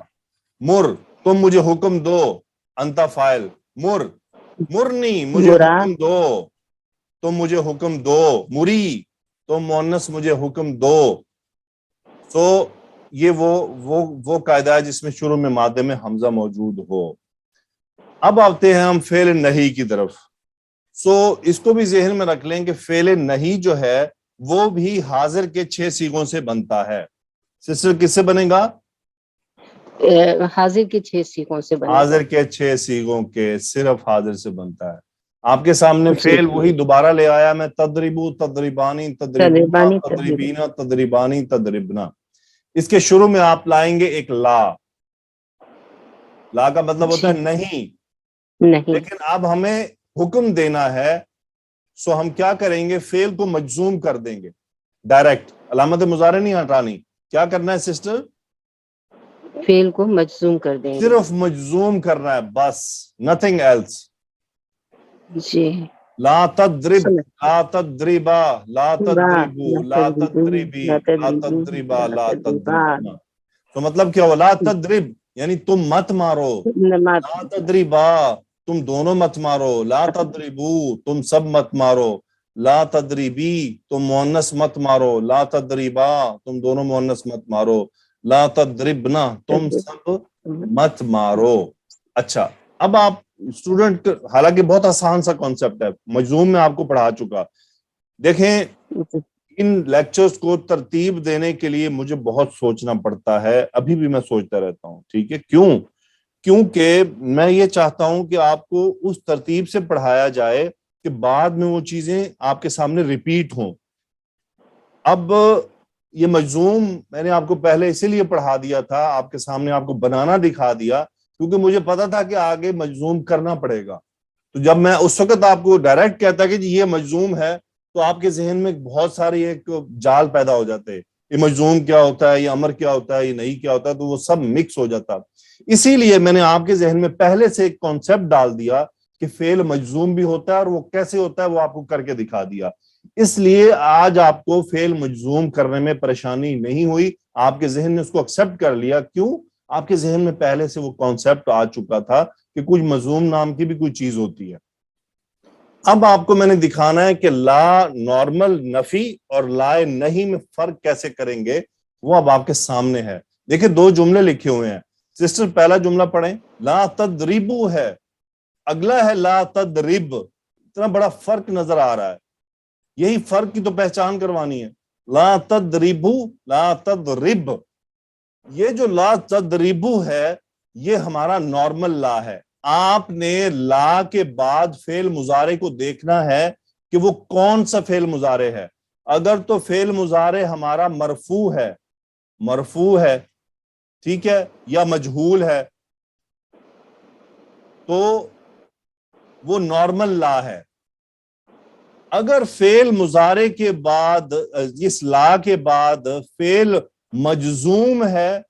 مر تم مجھے حکم دو, انت فاعل, مر مرنی مجھے مرا حکم دو, تم مجھے حکم دو, مری تم مؤنث مجھے حکم دو. سو یہ وہ قاعدہ ہے جس میں شروع میں مادے میں حمزہ موجود ہو. اب آتے ہیں ہم فعل نہیں کی طرف. سو اس کو بھی ذہن میں رکھ لیں کہ فعل نہیں جو ہے وہ بھی حاضر کے 6 صیغوں سے بنتا ہے. سسٹر کس سے بنے گا, حاضر کے 6 صیغوں سے بنے گا. حاضر کے 6 صیغوں کے, صرف حاضر سے بنتا ہے. آپ کے سامنے جی فعل وہی دوبارہ لے آیا میں, تدریبو تدریبانی تدریبونا تدریبانی تدریبینا تدریبانی تدریبنا. اس کے شروع میں آپ لائیں گے ایک لا. لا کا مطلب ہوتا جی ہے نہیں, نہیں. لیکن اب ہمیں حکم دینا ہے, سو ہم کیا کریں گے, فعل کو مجزوم کر دیں گے ڈائریکٹ, علامت مضارع نہیں ہٹانی. کیا کرنا ہے سسٹر, فعل کو مجزوم کر دیں گے. صرف مجزوم کرنا ہے بس, نتھنگ ایلس. جی. لا تضرب سمجھ. لا تضربا لا تضربو لا لا تضربو تضربی لا لا تضربو تضربا لا لا تضربا. تضربنا. تو مطلب کیا ہوا, لا تضرب یعنی تم مت مارو, لا تضربا تم دونوں مت مارو, لا تضربو تم سب مت مارو, ला तदरीबी तुम मुअन्नस मत मारो, ला तदरीबा तुम दोनों मुअन्नस मत मारो, ला तदरिबना तुम सब मत मारो। अच्छा, अब आप स्टूडेंट, हालांकि बहुत आसान सा कॉन्सेप्ट है, मजलूम में आपको पढ़ा चुका। देखें, इन लेक्चर्स को तरतीब देने के लिए मुझे बहुत सोचना पड़ता है, अभी भी मैं सोचता रहता हूँ, ठीक है। क्यों? क्योंकि मैं ये चाहता हूं कि आपको उस तरतीब से पढ़ाया जाए कि बाद में वो चीजें आपके सामने रिपीट हों। अब ये मजूम मैंने आपको पहले इसीलिए पढ़ा दिया था, आपके सामने आपको बनाना दिखा दिया, क्योंकि मुझे पता था कि आगे मजूम करना पड़ेगा। तो जब मैं उस वक्त आपको डायरेक्ट कहता कि जी ये मजूम है, तो आपके जहन में बहुत सारे एक जाल पैदा हो जाते हैं, ये मजूम क्या होता है, ये अमर क्या होता है, ये नहीं क्या होता है, तो वो सब मिक्स हो जाता। इसीलिए मैंने आपके जहन में पहले से एक कॉन्सेप्ट डाल दिया कि फेल मजूम भी होता है, और वो कैसे होता है वो आपको करके दिखा दिया। इसलिए आज आपको फेल मजूम करने में परेशानी नहीं हुई, आपके जहन ने उसको एक्सेप्ट कर लिया। क्यों? आपके जहन में पहले से वो कॉन्सेप्ट आ चुका था कि कुछ मजूम नाम की भी कोई चीज होती है। अब आपको मैंने दिखाना है कि ला नॉर्मल नफी और लाए नहीं में फर्क कैसे करेंगे, वो अब आपके सामने है। देखिए, दो जुमले लिखे हुए हैं। सिस्टर, पहला जुमला पढ़ें, ला तदरिबू है, अगला है ला तदरिब। इतना बड़ा फर्क नजर आ रहा है, यही फर्क की तो पहचान करवानी है। ला तदरिबू, ला तदरिब। ये जो ला तदरिबू है, ये हमारा नॉर्मल ला है। आपने ला के बाद फेल मुजारे को देखना है कि वो कौन सा फेल मुजारे है। अगर तो फेल मुजारे हमारा मरफू है, ठीक है, या मजहूल है, तो वो नॉर्मल ला है। अगर फेल मुजारे के बाद, इस ला के बाद फेल मजजूम है,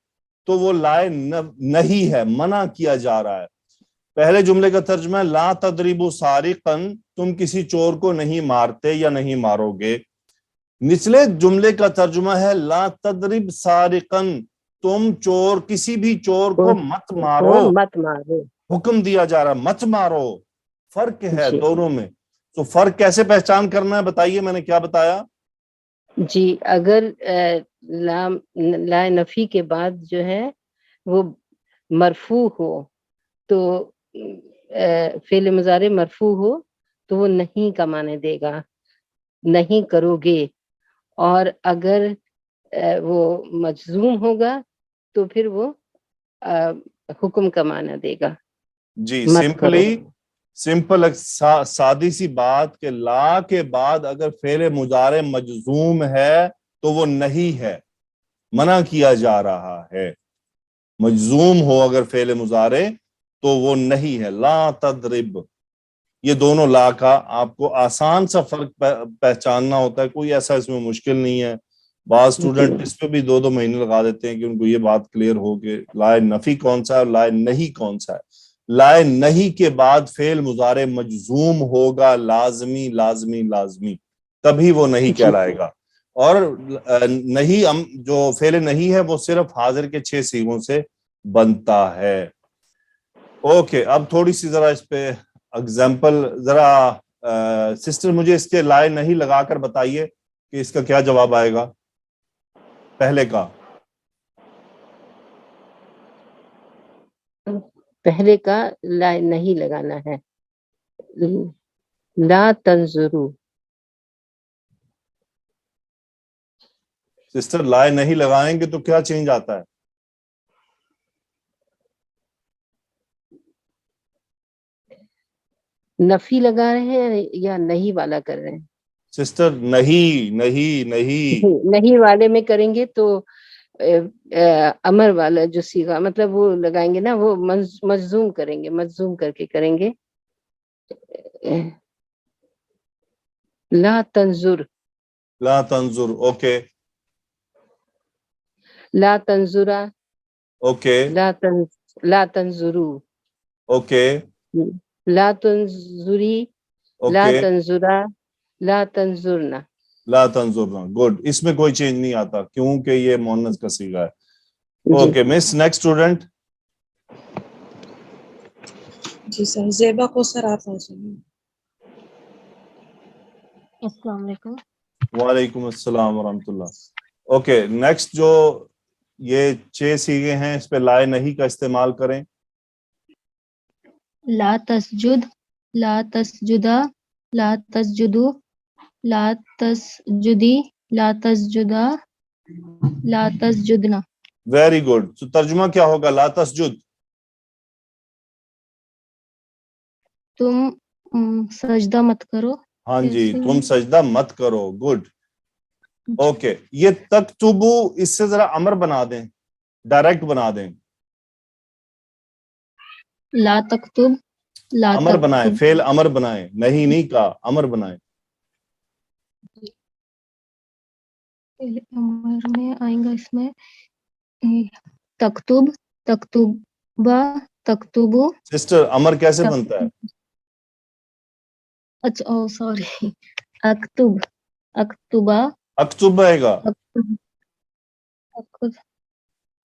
तो वो लाए नहीं है, मना किया जा रहा है। पहले जुमले का तर्जुमा है ला तदरिबु सारिकन, तुम किसी चोर को नहीं मारते या नहीं मारोगे। निचले जुमले का तर्जुमा है ला तदरिब सारिकन, तुम चोर, किसी भी चोर को मत मारो, मत मारो, हुक्म दिया जा रहा है मत मारो। फर्क है जी दोनों में। तो फर्क कैसे पहचान करना है, बताइए, मैंने क्या बताया? जी। अगर ला नफी के बाद जो है वो मरफू हो, तो फेल मुजारे मरफू हो तो वो नहीं का माने देगा, नहीं करोगे। और अगर वो मजजूम होगा तो फिर वो हुक्म का माना देगा, जी, मत करो। सिंपल सादी सी बात कि ला के बाद अगर फेल मुजारे मजजूम है तो वो नहीं है, मना किया जा रहा है। मजजूम हो अगर फेल मुजारे तो वो नहीं है। ला तदरिब, ये दोनों ला का आपको आसान सा फर्क पहचानना होता है, कोई ऐसा इसमें मुश्किल नहीं है। बाद स्टूडेंट इस पे भी 2-2 महीने लगा देते हैं कि उनको ये बात क्लियर हो कि लाए नफी कौन सा है और लाए नहीं कौन सा है। लाए नहीं के बाद फेल मुजारे मजजूम होगा, लाजमी लाजमी लाजमी, तभी वो नहीं कहलाएगा। और नहीं जो फेल नहीं है वो सिर्फ हाजिर के 6 सीगों से बनता है। ओके, अब थोड़ी सी जरा इस पे एग्जाम्पल, जरा सिस्टर मुझे इसके लाए नहीं लगाकर बताइए कि इसका क्या जवाब आएगा पहले का। पहले का ला नहीं लगाना है, ला तंजुरू। सिस्टर, लाए नहीं लगाएंगे तो क्या चेंज आता है? नफी लगा रहे हैं या नहीं वाला कर रहे हैं? सिस्टर, नहीं नहीं नहीं, नहीं वाले में करेंगे तो अमर वाला जो सीगा मतलब वो लगाएंगे ना, वो मजजूम करेंगे, मजजूम करके करेंगे। ला तंजुर, ला तंजुर, ओके ला तंजुरा, ओके ला तंजुरू, ओके ला तंजुरी, ला ओके, तंजुरा, ला तंजुरना। ला तंजुरना, गुड। इसमें कोई चेंज नहीं आता क्योंकि ये मुअन्नस का सीगा है। Okay miss, next student. जी सर, ज़ेबा को सर आप आ जाइए। السلام علیکم. وعلیکم السلام ورحمۃ اللہ. اوکے, نیکسٹ جو یہ 6 سیغے ہیں اس پہ لائے نہیں کا استعمال کریں. لا تسجد، لا تسجدا، لا تسجدو، لا تسجدی، لا تسجدا، لا تسجدنا. Very good. تو ترجمہ کیا ہوگا لا تسجد؟ تم سجدہ مت کرو. ہاں جی, ایسے تم سجدہ مت کرو. گڈ. اوکے, یہ تکتبو اس سے ذرا امر بنا دیں, ڈائریکٹ بنا دیں. لا تکتب، لا امر بنائیں, تکتب. فعل امر بنائیں, نہیں کا امر بنائیں. پہلے امر میں آئیں گا اس میں تکتب، تکتبہ، تکتبو. سسٹر امر کیسے بنتا ہے؟ اچھا او سوری، اکتب، اکتبہ، اکتب آئے گا.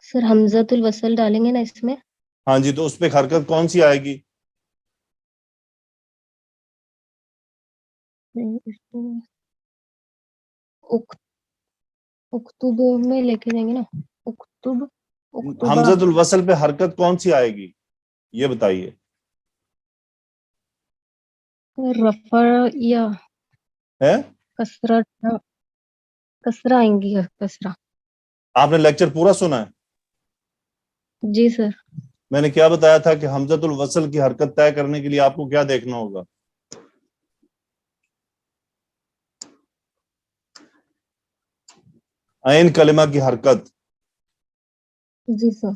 سر حمزۃ الوصل ڈالیں گے نا اس میں. ہاں جی, تو اس پہ حرکت کون سی آئے گی؟ اکتب میں لے کے جائیں گے نا. اکتب، اکتبہ. حمزۃ الوصل پہ حرکت کون سی آئے گی یہ بتائیے. رفع یا ہے کسرہ، کسرہ آئیں گی. کسرہ. آپ نے لیکچر پورا سنا ہے؟ جی سر. میں نے کیا بتایا تھا کہ حمزۃ الوصل کی حرکت طے کرنے کے لیے آپ کو کیا دیکھنا ہوگا؟ عین کلمہ کی حرکت. جی سر.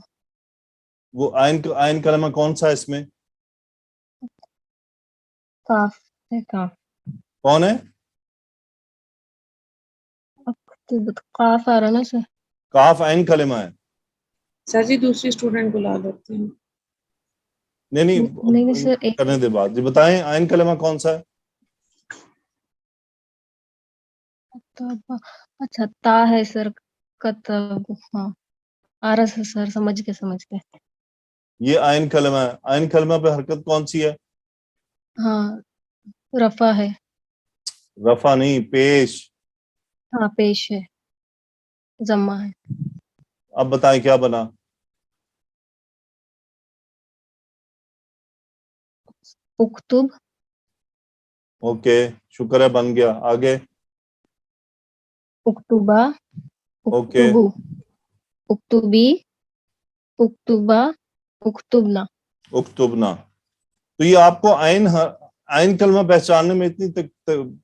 وہ عین کلمہ کون سا ہے اس میں؟ کاف ہے. کاف کون ہے؟ اکتب، کاف آ رہا نا سر. کاف عین کلمہ ہے. سر جی دوسری اسٹوڈنٹ بلا لیتے ہیں. نہیں سر ایک کرنے دے بعد جی بتائیں عین کلمہ کون سا ہے؟ اچھا تا ہے سر. کتب. ہاں آ رہا ہے سر, سمجھ کے. یہ عین کلمہ ہے. عین کلمہ پہ حرکت کون سی ہے؟ ہاں رفع ہے. رفع نہیں, پیش. ہاں پیش ہے, ضمہ ہے. اب بتائیں کیا بنا؟ اکتب. اوکے, شکر ہے, بن گیا. آگے. اکتبہ، اوکے, اکتبو، اکتبی، اکتبہ، اکتبنا. اکتبنا. تو یہ آپ کو عین کلمہ پہچاننے میں اتنی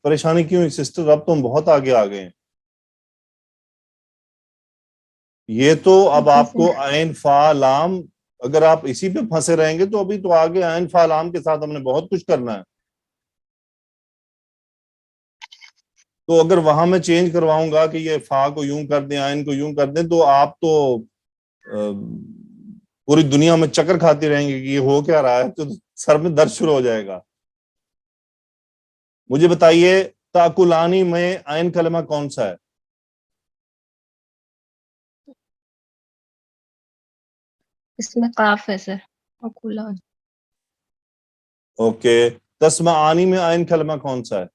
پریشانی کیوں ہوئی سسٹر؟ اب تو ہم بہت آگے آ گئے ہیں. یہ تو اب جی آپ سر. کو عین فا لام, اگر آپ اسی پہ پھنسے رہیں گے تو ابھی تو آگے عین فا لام کے ساتھ ہم نے بہت کچھ کرنا ہے. تو اگر وہاں میں چینج کرواؤں گا کہ یہ فا کو یوں کر دیں, عین کو یوں کر دیں, تو آپ تو پوری دنیا میں چکر کھاتی رہیں گے کہ یہ ہو کیا رہا ہے, تو سر میں درد شروع ہو جائے گا. مجھے بتائیے تاکلانی میں عین کلمہ کون سا ہے؟ اس میں قاف ہے سر. اکولان. اوکے, تسمعانی میں عین کلمہ کون سا ہے؟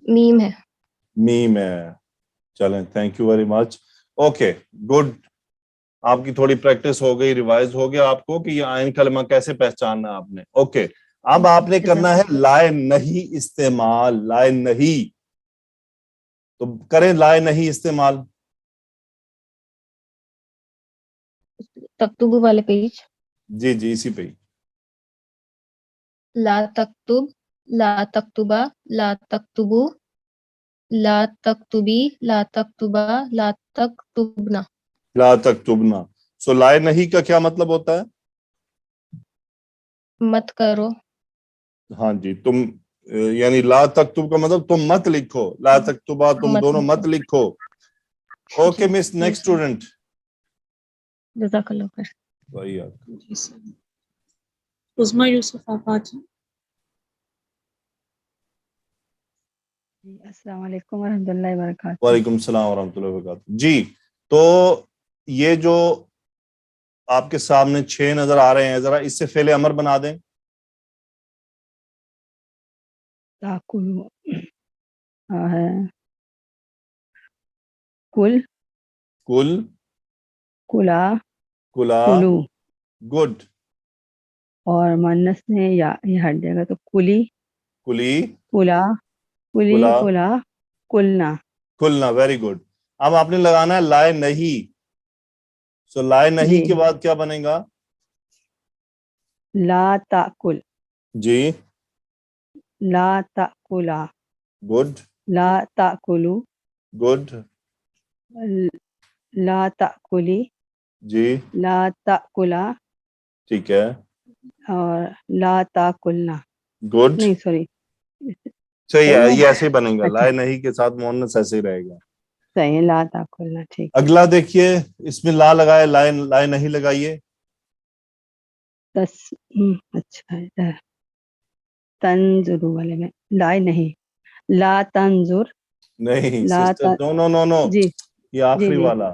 میم ہے. میم ہے. چلیں, thank you very much. Okay good, آپ کی تھوڑی پریکٹس ہو گئی, ریوائز ہو گیا آپ کو کہ یہ عین کلمہ کیسے پہچاننا آپ نے. اوکے, اب آپ نے کرنا ہے لائے نہیں استعمال. لائے نہیں, تو کریں لائے نہیں استعمال. تکتب والے پیج. جی جی اسی پہ. لا تکتب، لا تکتبہ، لا تکتبو، لا تکتبی، لا تکتبہ، لا تکتبنا. لا تکتبنا. سو لائے نہیں کا کیا مطلب ہوتا ہے؟ مت کرو. ہاں جی, تم یعنی لا تکتب کا مطلب تم مت لکھو. لا تکتبہ, تم دونوں مت لکھو. اوکے مس, نیکسٹ اسٹوڈنٹ. جزاک اللہ خیر. جی سر. عظمیٰ یوسف آپ آ جائیں. السلام علیکم ورحمۃ اللہ وبرکاتہ. وعلیکم السلام ورحمۃ اللہ وبرکاتہ. جی, تو یہ جو آپ کے سامنے 6 نظر آ رہے ہیں, ذرا اس سے فعل امر بنا دیں. ताकुलु है कुल कुल, कुला कुला, कुलू, गुड, और मुअन्नस में या ये हट जाएगा तो कुली कुली, कुला कुली कुला, कुला कुलना। खुलना, वेरी गुड। अब आपने लगाना है लाए नहीं, सो लाए नहीं जी के बाद क्या बनेगा? ला ताकुल जी, ला ताकुला गुड, ला ताकुलू गुड, ला ताकुली जी, ला ताकुला ठीक है, और ला ताकुलना। गुड, नहीं सॉरी, सही सही है, है। ये ऐसे ही बनेगा, अच्छा लाए नहीं के साथ मुअन्नस ऐसे ही रहेगा। सही है, ला ताकुलना, ठीक है। अगला देखिए, इसमें ला लगाए, लाए लाए नहीं लगाइए। अच्छा है, तंजुरु वाले में लाए नहीं, ला तंजुर नहीं ला सिस्टर, त, नो नो नो नो, जी ये जी आखिरी जी वाला।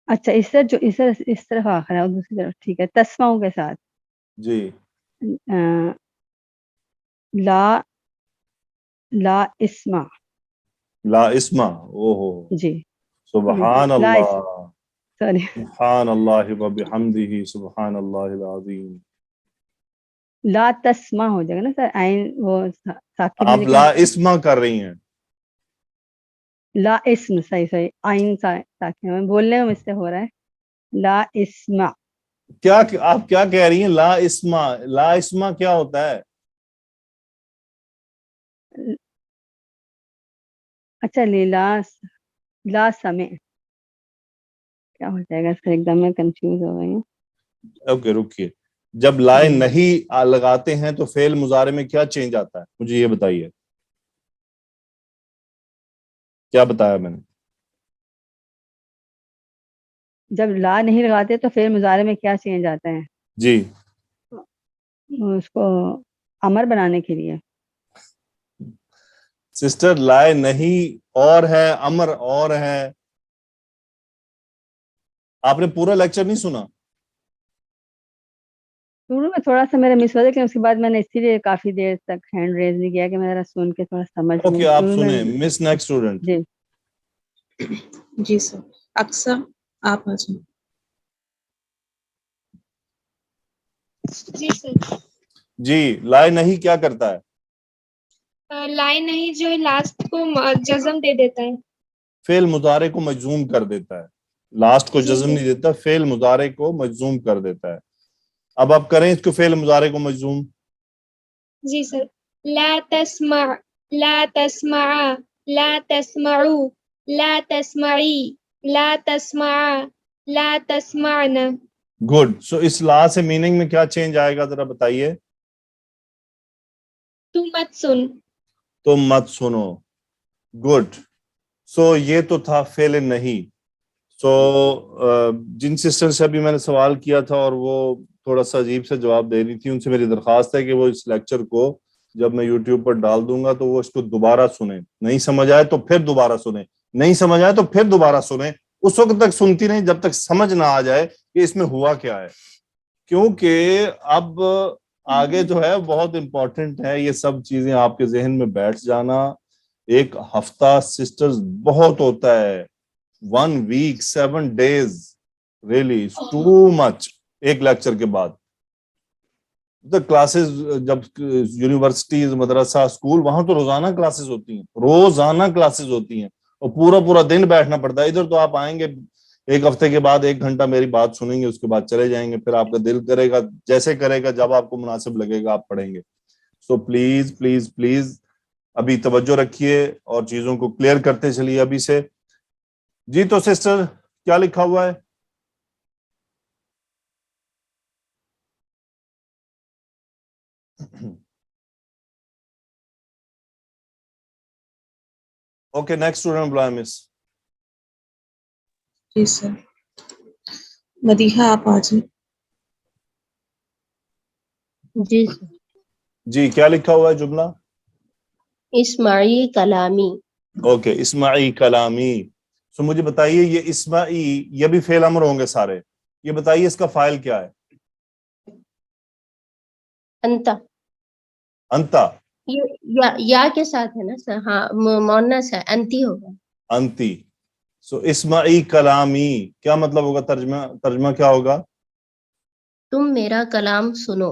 अच्छा इससे जो इस तरफ आखिर है और दूसरी तरफ, ठीक है, तस्माओं के साथ जी, अ, ला ला इस्मा, ला इस्मा, ओहो, जी सुबहान ला अल्लाह, सॉरी सुबहान अल्लाह व बिहम्दिही, सुबहान अल्लाहिल अज़ीम। ला तस्मा हो जाएगा ना सर, आइन वो साकिन है आप लेकिन ला इस्मा कर रही हैं। ला इस्म, सही सही, आइन साकिन में बोलने में मुझसे हो रहा है, ला इस्मा। क्या आप क्या कह रही हैं? ला इस्मा, ला इस्मा क्या होता है? अच्छा ला समय क्या हो जाएगा सर, एकदम मैं कंफ्यूज हो गई हूँ। ओके रुकिए, जब लाए जी नहीं लगाते हैं तो फेल मुजारे में क्या चेंज आता है, मुझे ये बताइए, क्या बताया मैंने? जब ला नहीं लगाते तो फिर मुजारे में क्या चेंज आता है? जी, उसको अमर बनाने के लिए। सिस्टर, लाए नहीं और है, अमर और है। आपने पूरा लेक्चर नहीं सुना? शुरू में थोड़ा सा मेरा मिस हो लेकिन उसके बाद मैंने इसीलिए काफी देर तक हैंड रेज नहीं किया कि मेरा सुन के थोड़ा समझ ओके, लूं। आप शुरू सुने, में मिस नेक्स्ट स्टूडेंट। जी जी सर। अक्सा आप आ जाए। जी सर। जी, लाए नहीं क्या करता है? लाइन नहीं, जो लास्ट को जज्म दे देता है। फेल मुजारे को मजजूम कर देता है, लास्ट को जी जज्म सर। नहीं देता, फेल मुजारे को मजजूम कर देता है। अब आप करें इसको, फेल मुजारे को मजजूम। जी सर। ला तस्मा, ला तस्मा, ला तस्माऊ, ला तस्माई, ला तस्मा, ला तस्माना। गुड, सो इस ला से मीनिंग में क्या चेंज आएगा, जरा बताइए। तू मत सुन। तुम मत सुनो, गुड। सो ये तो था फेल नहीं। सो जिन सिस्टर से अभी मैंने सवाल किया था और वो थोड़ा सा अजीब से जवाब दे रही थी, उनसे मेरी दरख्वास्त है कि वो इस लेक्चर को जब मैं यूट्यूब पर डाल दूंगा तो वो इसको दोबारा सुने, नहीं समझ आए तो फिर दोबारा सुने, नहीं समझ आए तो फिर दोबारा सुने। उस वक्त तक सुनती नहीं जब तक समझ ना आ जाए कि इसमें हुआ क्या है, क्योंकि अब आगे जो है बहुत इंपॉर्टेंट है ये सब चीजें आपके जहन में बैठ जाना। एक हफ्ता सिस्टर्स बहुत होता है, 1 week 7 days, really too much. एक लेक्चर के बाद तो क्लासेस, जब यूनिवर्सिटीज, मदरसा, स्कूल, वहां तो रोजाना क्लासेस होती हैं, रोजाना क्लासेस होती हैं और पूरा पूरा दिन बैठना पड़ता है। इधर तो आप आएंगे एक हफ्ते के बाद 1 घंटा मेरी बात सुनेंगे, उसके बाद चले जाएंगे, फिर आपका दिल करेगा जैसे करेगा, जब आपको मुनासिब लगेगा आप पढ़ेंगे। सो प्लीज प्लीज प्लीज अभी तवज्जो रखिए और चीजों को क्लियर करते चलिए अभी से। जी, तो सिस्टर क्या लिखा हुआ है? ओके, नेक्स्ट स्टूडेंट बुलाए मिस। जी सर। मदीहा आप आ जाए। जी सर। जी, क्या लिखा हुआ है जुमला? इस्माई कलामी। ओके, इस्माई कलामी। सो मुझे बताइए, ये इस्माई, ये भी फेल अमर होंगे सारे, ये बताइए इसका फाइल क्या है? अंता। अंता, ये या के साथ है ना सर, हाँ मोनस है, अंती होगा। अंती। सो इस्माई कलामी क्या मतलब होगा? तर्जमा तर्जमा क्या होगा? तुम मेरा कलाम सुनो।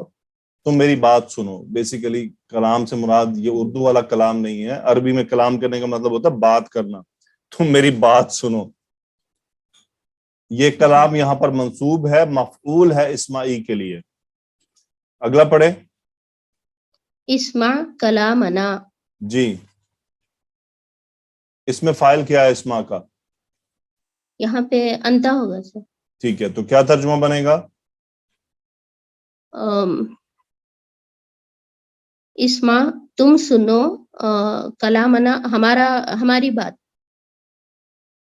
तुम मेरी बात सुनो। बेसिकली कलाम से मुराद ये उर्दू वाला कलाम नहीं है, अरबी में कलाम करने का मतलब होता है बात करना। तुम मेरी बात सुनो। ये कलाम यहाँ पर मंसूब है, मफऊल है इस्माई के लिए। अगला पढ़े। इस्मा कलामना। जी, इसमें फाइल क्या है इस्मा का? यहाँ पे अंता होगा सर। ठीक है, तो क्या तर्जुमा बनेगा? इस्मा तुम सुनो, कलामना हमारा हमारी बात।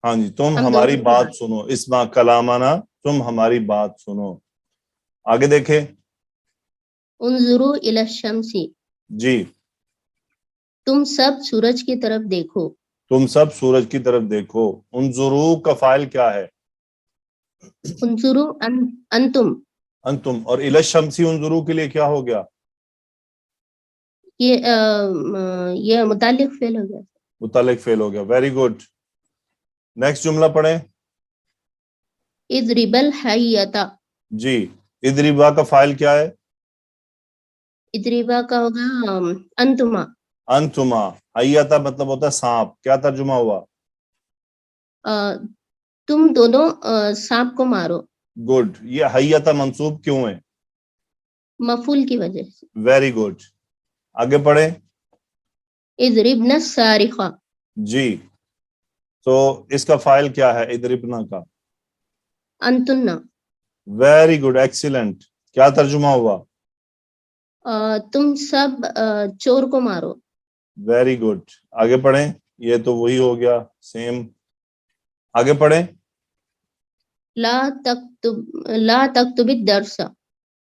हाँ जी, तुम हम हमारी दोनों की बात बात। सुनो। इस्मा कलामाना, तुम हमारी बात सुनो। आगे देखे। उन्जुरु इला शम्सी। जी, तुम सब सूरज की तरफ देखो। तुम सब सूरज की तरफ देखो। उन्जुरू का फाइल क्या है? उन्जुरु अंतुम। अंतुम। और इला शम्सी उन्जुरू के लिए क्या हो गया? ये मुतालिक फेल हो गया। मुतालिक फेल हो गया। Very good. नेक्स्ट जुमला पढ़े। इद्रिबल हय्यता। जी, इदरिबा का फाइल क्या है? इद्रिबा का होगा अंतुमा। अंतुमा। हय्यता मतलब होता है सांप। क्या तर्जुमा हुआ? तुम दोनों सांप को मारो। गुड। ये हय्यता मंसूब क्यों है? मफूल की वजह से। Very good. आगे पढ़े। इद्रिबन सारिखा। जी, तो इसका फाइल क्या है इदरिबना का? अंतुन्ना। Very good, excellent. क्या तर्जुमा हुआ? तुम सब चोर को मारो। Very good. आगे पढ़ें। ये तो वही हो गया सेम। आगे पढ़ें। ला तक्तुबिद दरसा।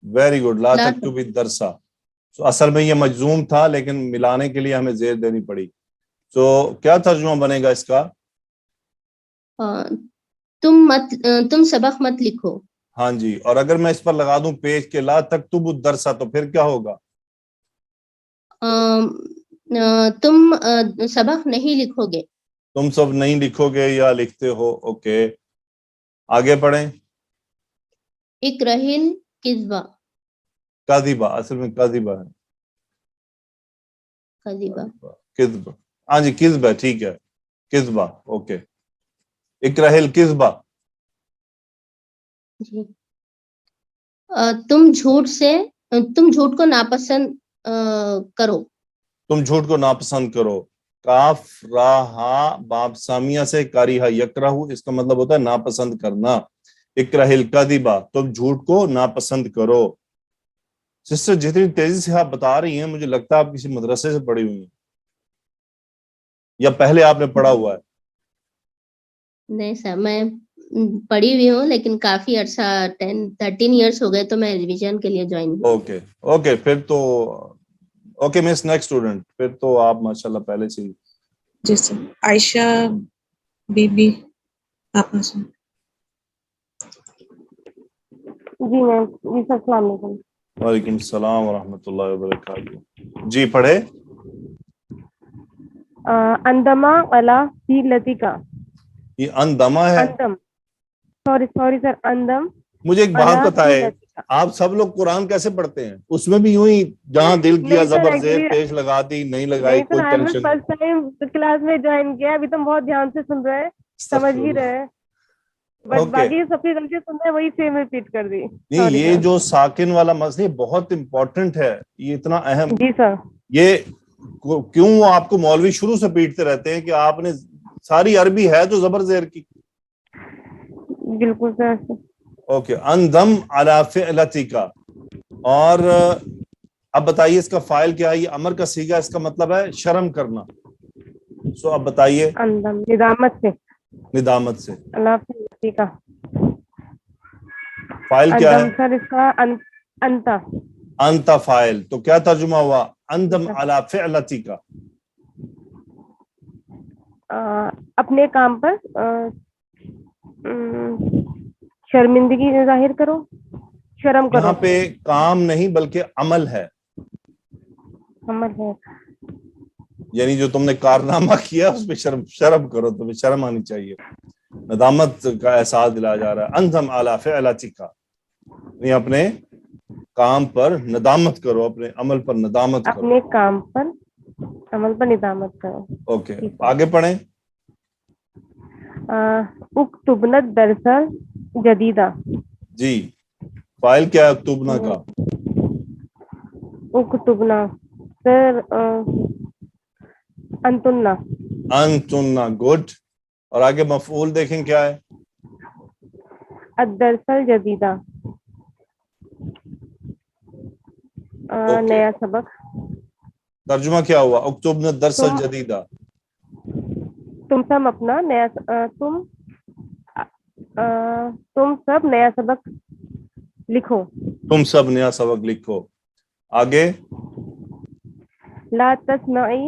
Very good. ला ला तक्तुबी दरसा। तो असल में ये मजजूम था, लेकिन मिलाने के लिए हमें जेर देनी पड़ी। तो क्या तर्जुमा बनेगा इसका? तुम सबक मत लिखो। हाँ जी, और अगर मैं इस पर लगा दूं पेज के ला तक्तुबु दरसा, तो फिर क्या होगा? तुम सबक नहीं लिखोगे। तुम सब नहीं लिखोगे या लिखते हो। ओके, आगे पढ़ें। इकरहिल किज़बा। कादिबा, असल में कादिबा है। कज़िबा। किज़बा। हाँ जी, किज़बा ठीक है। किज़बा। ओके, इकरहिल किज़बा। जी। तुम झूठ को नापसंद करो। तुम झूठ को नापसंद करो। काफ राहा बाप सामिया से कारिहा यकराहु, इसका मतलब होता है नापसंद करना। इकराहिल कादिबा, तुम झूठ को नापसंद करो। सिस्टर, जितनी तेजी से आप बता रही हैं, मुझे लगता है आप किसी मदरसे से पढ़ी हुई हैं या पहले आपने पढ़ा हुआ है? नहीं सर, मैं पढ़ी हुई हूँ, लेकिन काफी अर्सा 13 इयर्स हो गए, तो मैं रिवीजन के लिए ज्वाइन की। ओके ओके, फिर तो ओके मिस। नेक्स्ट स्टूडेंट, फिर तो आप माशाल्लाह पहले से ही। जी सर। आयशा बीबी, आप आइए। जी मैम। जी सर, अस्सलाम वालेकुम। वालेकुम सलाम व रहमतुल्लाहि व बरकातहू। जी पढ़े। अंदमा अला फी लतिका। ये अंदमा है। अंदम, सॉरी सॉरी सर, अंदम मुझे एक बात अला फी बताए, लतिका। आप सब लोग कुरान कैसे पढ़ते हैं? उसमें भी यूं ही जहां दिल किया नहीं सर, जबर जेर एक्चुअली पेश लगा दी, नहीं लगाई, नहीं सर, कोई आज मैं टेंशन फर्स्ट टाइम क्लास में ज्वाइन किया, अभी तो बहुत ध्यान से सुन रहे हैं, समझ भी नहीं। रहे हैं, बट ओके, बाकी सबकी गलती सुन रहे हैं, वही सेम रिपीट कर दी। नहीं सॉरी ये सर। जो साकिन वाला मसला बहुत इंपॉर्टेंट है, ये इतना अहम। जी सर। ये क्यों वो आपको मौलवी शुरू से पीटते रहते हैं कि आपने सारी अरबी है तो जबर जेर की। बिल्कुल सर। ओके, अंदम अला फिअलती का। और अब बताइए इसका फाइल क्या है? ये अमर का सीगा, इसका मतलब है शर्म करना। सो अब बताइए। अंदम निदामत से। निदामत से। अला फी लतिका। फाइल क्या है? अंदम सर, इसका अंता। अंता फाइल। तो क्या तर्जुमा हुआ अंदम अला फिअलती का? अपने काम पर शर्मिंदगी जाहिर करो, शर्म करो। यहाँ पे काम नहीं बल्कि अमल है। अमल है। یعنی جو تم نے کارنامہ کیا اس پہ شرم کرو, تمہیں شرم آنی چاہیے. ندامت کا احساس دلایا جا رہا ہے. انتم علی فعلتک, یعنی اپنے کام پر ندامت کرو, اپنے عمل پر ندامت کرو. اپنے کام پر عمل پر ندامت کرو. اوکے, آگے پڑھیں. اکتبنا الدرس جدیدہ. جی, فائل کیا ہے اکتبنا کا؟ اکتبنا سر انتنا. انتنا, گڈ. اور آگے مفعول دیکھیں کیا ہے؟ الدرس الجدیدہ, نیا سبق. ترجمہ کیا ہوا؟ اکتبنا الدرس الجدیدہ. تم سب اپنا نیا تم سب نیا سبق لکھو. تم سب نیا سبق لکھو. آگے. لا تسمعی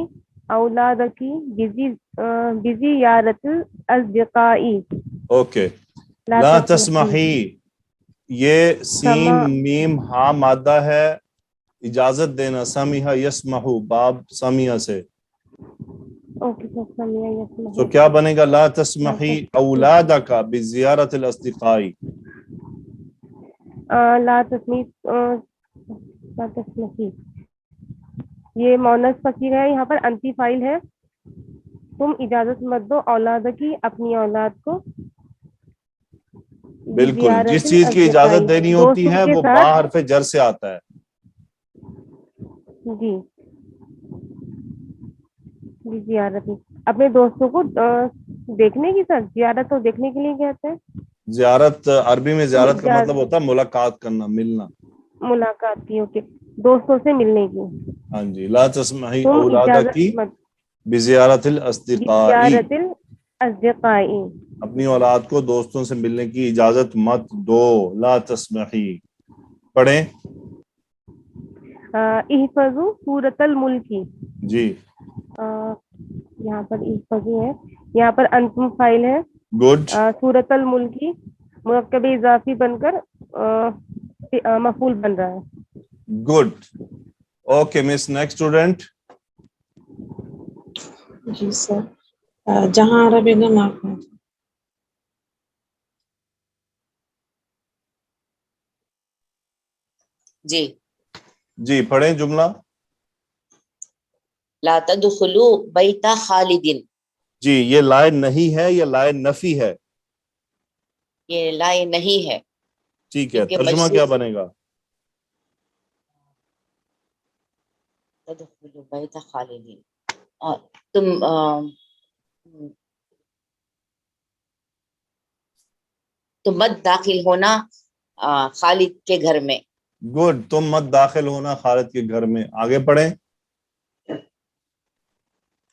اولادکی بزیارت الاصدقاء. اوکے, لا تسمحی, یہ سین میم ہاں مادہ ہے, اجازت دینا. سمیحہ یسمحو, باب سمیحہ سے. تو کیا بنے گا؟ لا تسمحی اولادک بزیارت الاصدقاء. لا تسمحی یہ مؤنث فصیح ہے, یہاں پر انتی فاعل ہے. تم اجازت مت دو اولاد کی, اپنی اولاد کو. بالکل, جس چیز کی اجازت دینی ہوتی ہے وہ با حرف جر سے آتا ہے. جی, زیارت اپنے دوستوں کو دیکھنے کی. سر زیارت تو دیکھنے کے لیے کہتے ہیں. زیارت عربی میں زیارت کا مطلب ہوتا ہے ملاقات کرنا, ملنا. ملاقات کی, اوکے, دوستوں سے ملنے کی. ہاں جی. لا تسمحی اولادک بزیارت الاصدقاء, اپنی اولاد کو دوستوں سے ملنے کی اجازت مت دو. لا تسمحی. پڑھیں. احفظوا سورۃ الملک. جی, یہاں پر احفظوا ہے, یہاں پر انتم فاعل ہے. گڈ. سورۃ الملک مرکب اضافی بن کر مفعول بن رہا ہے. گڈ. اوکے مس, نیکسٹ اسٹوڈنٹ. جی سر, جہاں عربی بیگم آپ ہیں. جی جی, پڑھیں جملہ. لا تدخلوا بیت خالد. جی, یہ لائے نہیں ہے یا لائے نفی ہے؟ یہ لائے نہیں ہے. ٹھیک ہے, ترجمہ کیا بنے گا؟ تدخلوا بیت خالد, تم مت داخل ہونا خالد کے گھر میں. گڈ, تم مت داخل ہونا خالد کے گھر میں. آگے پڑھیں.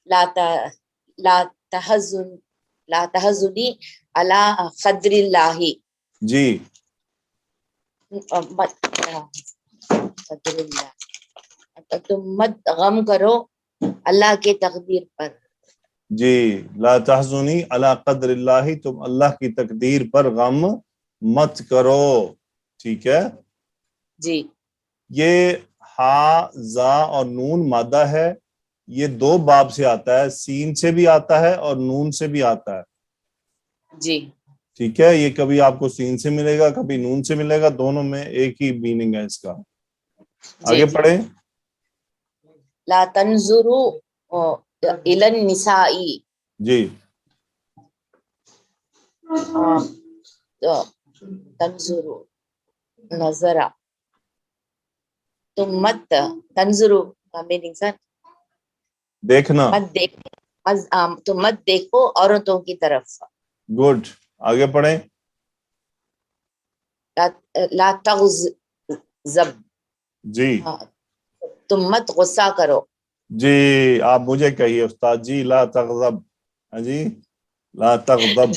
لا تحزنی علی قدر اللہ. جی, قدر اللہ, تم مت غم کرو اللہ کے تقدیر پر. جی, لا تحزنی علی قدر اللہ, تم اللہ کی تقدیر پر غم مت کرو. ٹھیک ہے. جی, یہ ہا, زا اور نون مادہ ہے. یہ دو باب سے آتا ہے, سین سے بھی آتا ہے اور نون سے بھی آتا ہے. جی, ٹھیک ہے, یہ کبھی آپ کو سین سے ملے گا, کبھی نون سے ملے گا, دونوں میں ایک ہی میننگ ہے اس کا. آگے پڑھیں. لا تنظروا الی النساء. جی, تنظروا نظرا, تم مت. تنظروا کا میننگ سر دیکھنا. مت دیکھو, تم مت دیکھو عورتوں کی طرف. گڈ. آگے پڑھیں. لا تغضب. جی, تم مت غصہ کرو. جی, آپ مجھے کہیے استاد جی. لا تغضب. جی, لا تغضب.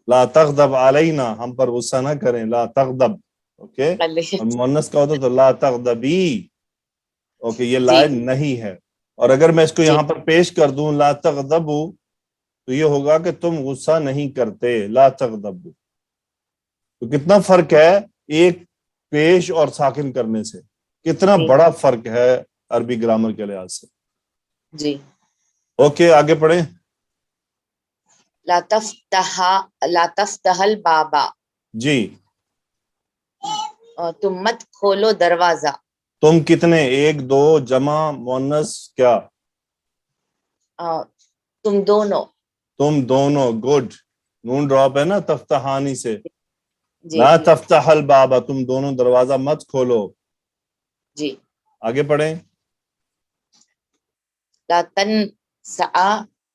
لا تغضب علینا, ہم پر غصہ نہ کریں. لا تغضب. اوکے, اور مؤنث کا ہوتا تو لا تغضبی. اوکے, یہ لائے نہیں ہے. اور اگر میں اس کو یہاں پر پیش کر دوں لا تغضبو, تو یہ ہوگا کہ تم غصہ نہیں کرتے. لا تغضبو, تو کتنا فرق ہے ایک پیش اور ساکن کرنے سے, کتنا بڑا فرق ہے عربی گرامر کے لحاظ سے. جی. اوکے آگے پڑھیں. لا تفتح البابا. جی. تم مت کھولو دروازہ. تم کتنے؟ 1 2 جمع مؤنث کیا؟ تم دونوں. تم دونوں. گڈ. نون ڈراپ ہے نا تفتحانی سے. جی لا تفتح البابا، تم دونوں دروازہ مت کھولو. جی. آگے پڑھیں. لا تنسأ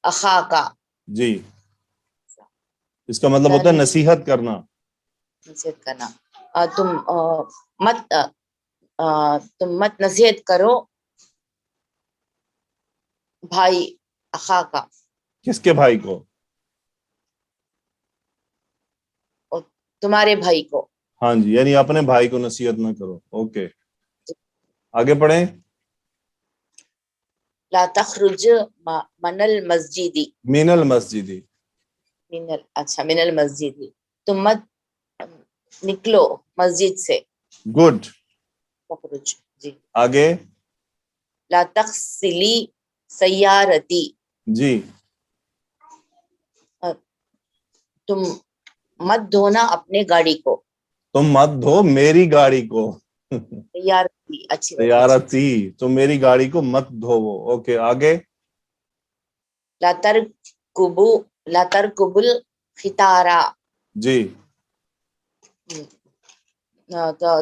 اخاکا. جی، اس کا مطلب ہوتا ہے نصیحت کرنا. نصیحت کرنا. تم مت نصیحت کرو بھائی اخاکا. کس کے بھائی کو؟ تمہارے بھائی کو. ہاں جی، یعنی اپنے بھائی کو نصیحت نہ کرو. اوکے آگے پڑھیں. لا تخرج من المسجد. من المسجد. اچھا من المسجد. تم مت نکلو مسجد سے. گڈ. تخرج. جی. آگے. لا تغسلی سیارتی. جی. تم مت دھونا اپنے گاڑی کو. تم مت دھو میری گاڑی کو. سیارتی. اچھی بات. سیارتی، تم میری گاڑی کو مت دھوو. اوکے آگے. لا ترکبوا القطارا. جی.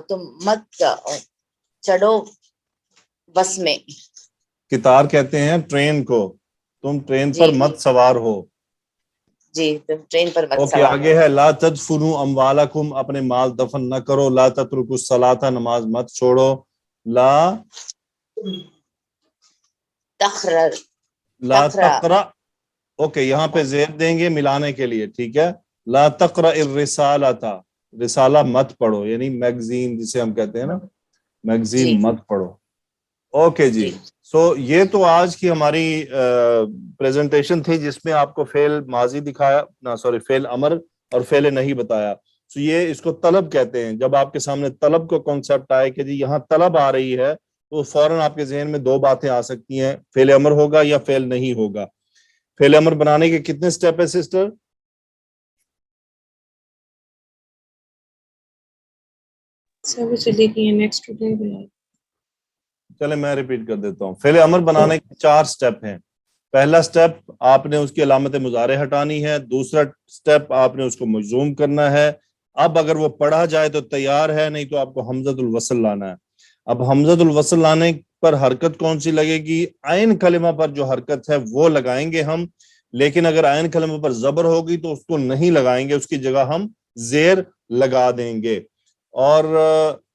تم مت چڑھو بس میں. قطار کہتے ہیں ٹرین کو. تم ٹرین جی پر جی مت سوار ہو. جی. تم ٹرین پر مت اوکے سوار آگے ہے لا تدفنوا اموالکم، اپنے مال دفن نہ کرو. لا تترکوا الصلاۃ، نماز مت چھوڑو. لا تقرأ. اوکے یہاں پہ زیر دیں گے ملانے کے لیے، ٹھیک ہے. لا تقرأ الرسالۃ، رسالہ مت پڑھو، یعنی میگزین جسے ہم کہتے ہیں نا، میگزین جی مت پڑھو. اوکے جی. سو یہ تو آج کی ہماری پریزنٹیشن تھی جس میں آپ کو فعل ماضی دکھایا، فعل امر اور فعل نہیں بتایا. سو یہ اس کو طلب کہتے ہیں. جب آپ کے سامنے طلب کا کانسیپٹ آئے کہ جی یہاں طلب آ رہی ہے تو فوراً آپ کے ذہن میں 2 باتیں آ سکتی ہیں، فعل امر ہوگا یا فعل نہیں ہوگا. فعل امر بنانے کے کتنے سٹیپ ہے سسٹر؟ چلے میں ریپیٹ کر دیتا ہوں. فعل امر بنانے کے 4 سٹیپ ہیں. پہلا سٹیپ آپ نے اس کی علامت مضارع ہٹانی ہے. دوسرا سٹیپ آپ نے اس کو مجزوم کرنا ہے. اب اگر وہ پڑھا جائے تو تیار ہے، نہیں تو آپ کو حمزۃ الوصل لانا ہے. اب حمزۃ الوصل لانے پر حرکت کون سی لگے گی؟ عین کلمہ پر جو حرکت ہے وہ لگائیں گے ہم. لیکن اگر عین کلمہ پر زبر ہوگی تو اس کو نہیں لگائیں گے، اس کی جگہ ہم زیر لگا دیں گے. اور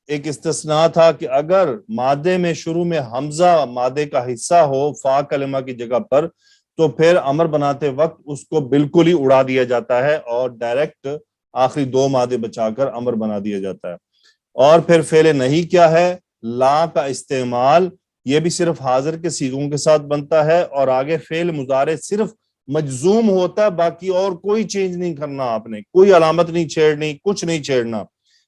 ایک استثناء تھا کہ اگر مادے میں شروع میں حمزہ مادے کا حصہ ہو فا کلمہ کی جگہ پر تو پھر امر بناتے وقت اس کو بالکل ہی اڑا دیا جاتا ہے اور ڈائریکٹ آخری 2 مادے بچا کر امر بنا دیا جاتا ہے. اور پھر فعل نہیں کیا ہے؟ لا کا استعمال، یہ بھی صرف حاضر کے صیغوں کے ساتھ بنتا ہے اور آگے فعل مضارع صرف مجزوم ہوتا ہے، باقی اور کوئی چینج نہیں کرنا، آپ نے کوئی علامت نہیں چھیڑنی، کچھ نہیں چھیڑنا،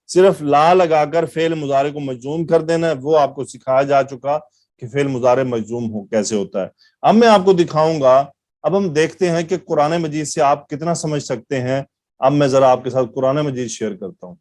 صرف لا لگا کر فعل مضارع کو مجزوم کر دینا ہے. وہ آپ کو سکھایا جا چکا کہ فعل مضارع مجزوم کیسے ہوتا ہے. اب میں آپ کو دکھاؤں گا. اب ہم دیکھتے ہیں کہ قرآن مجید سے آپ کتنا سمجھ سکتے ہیں. اب میں ذرا آپ کے ساتھ قرآن مجید شیئر کرتا ہوں.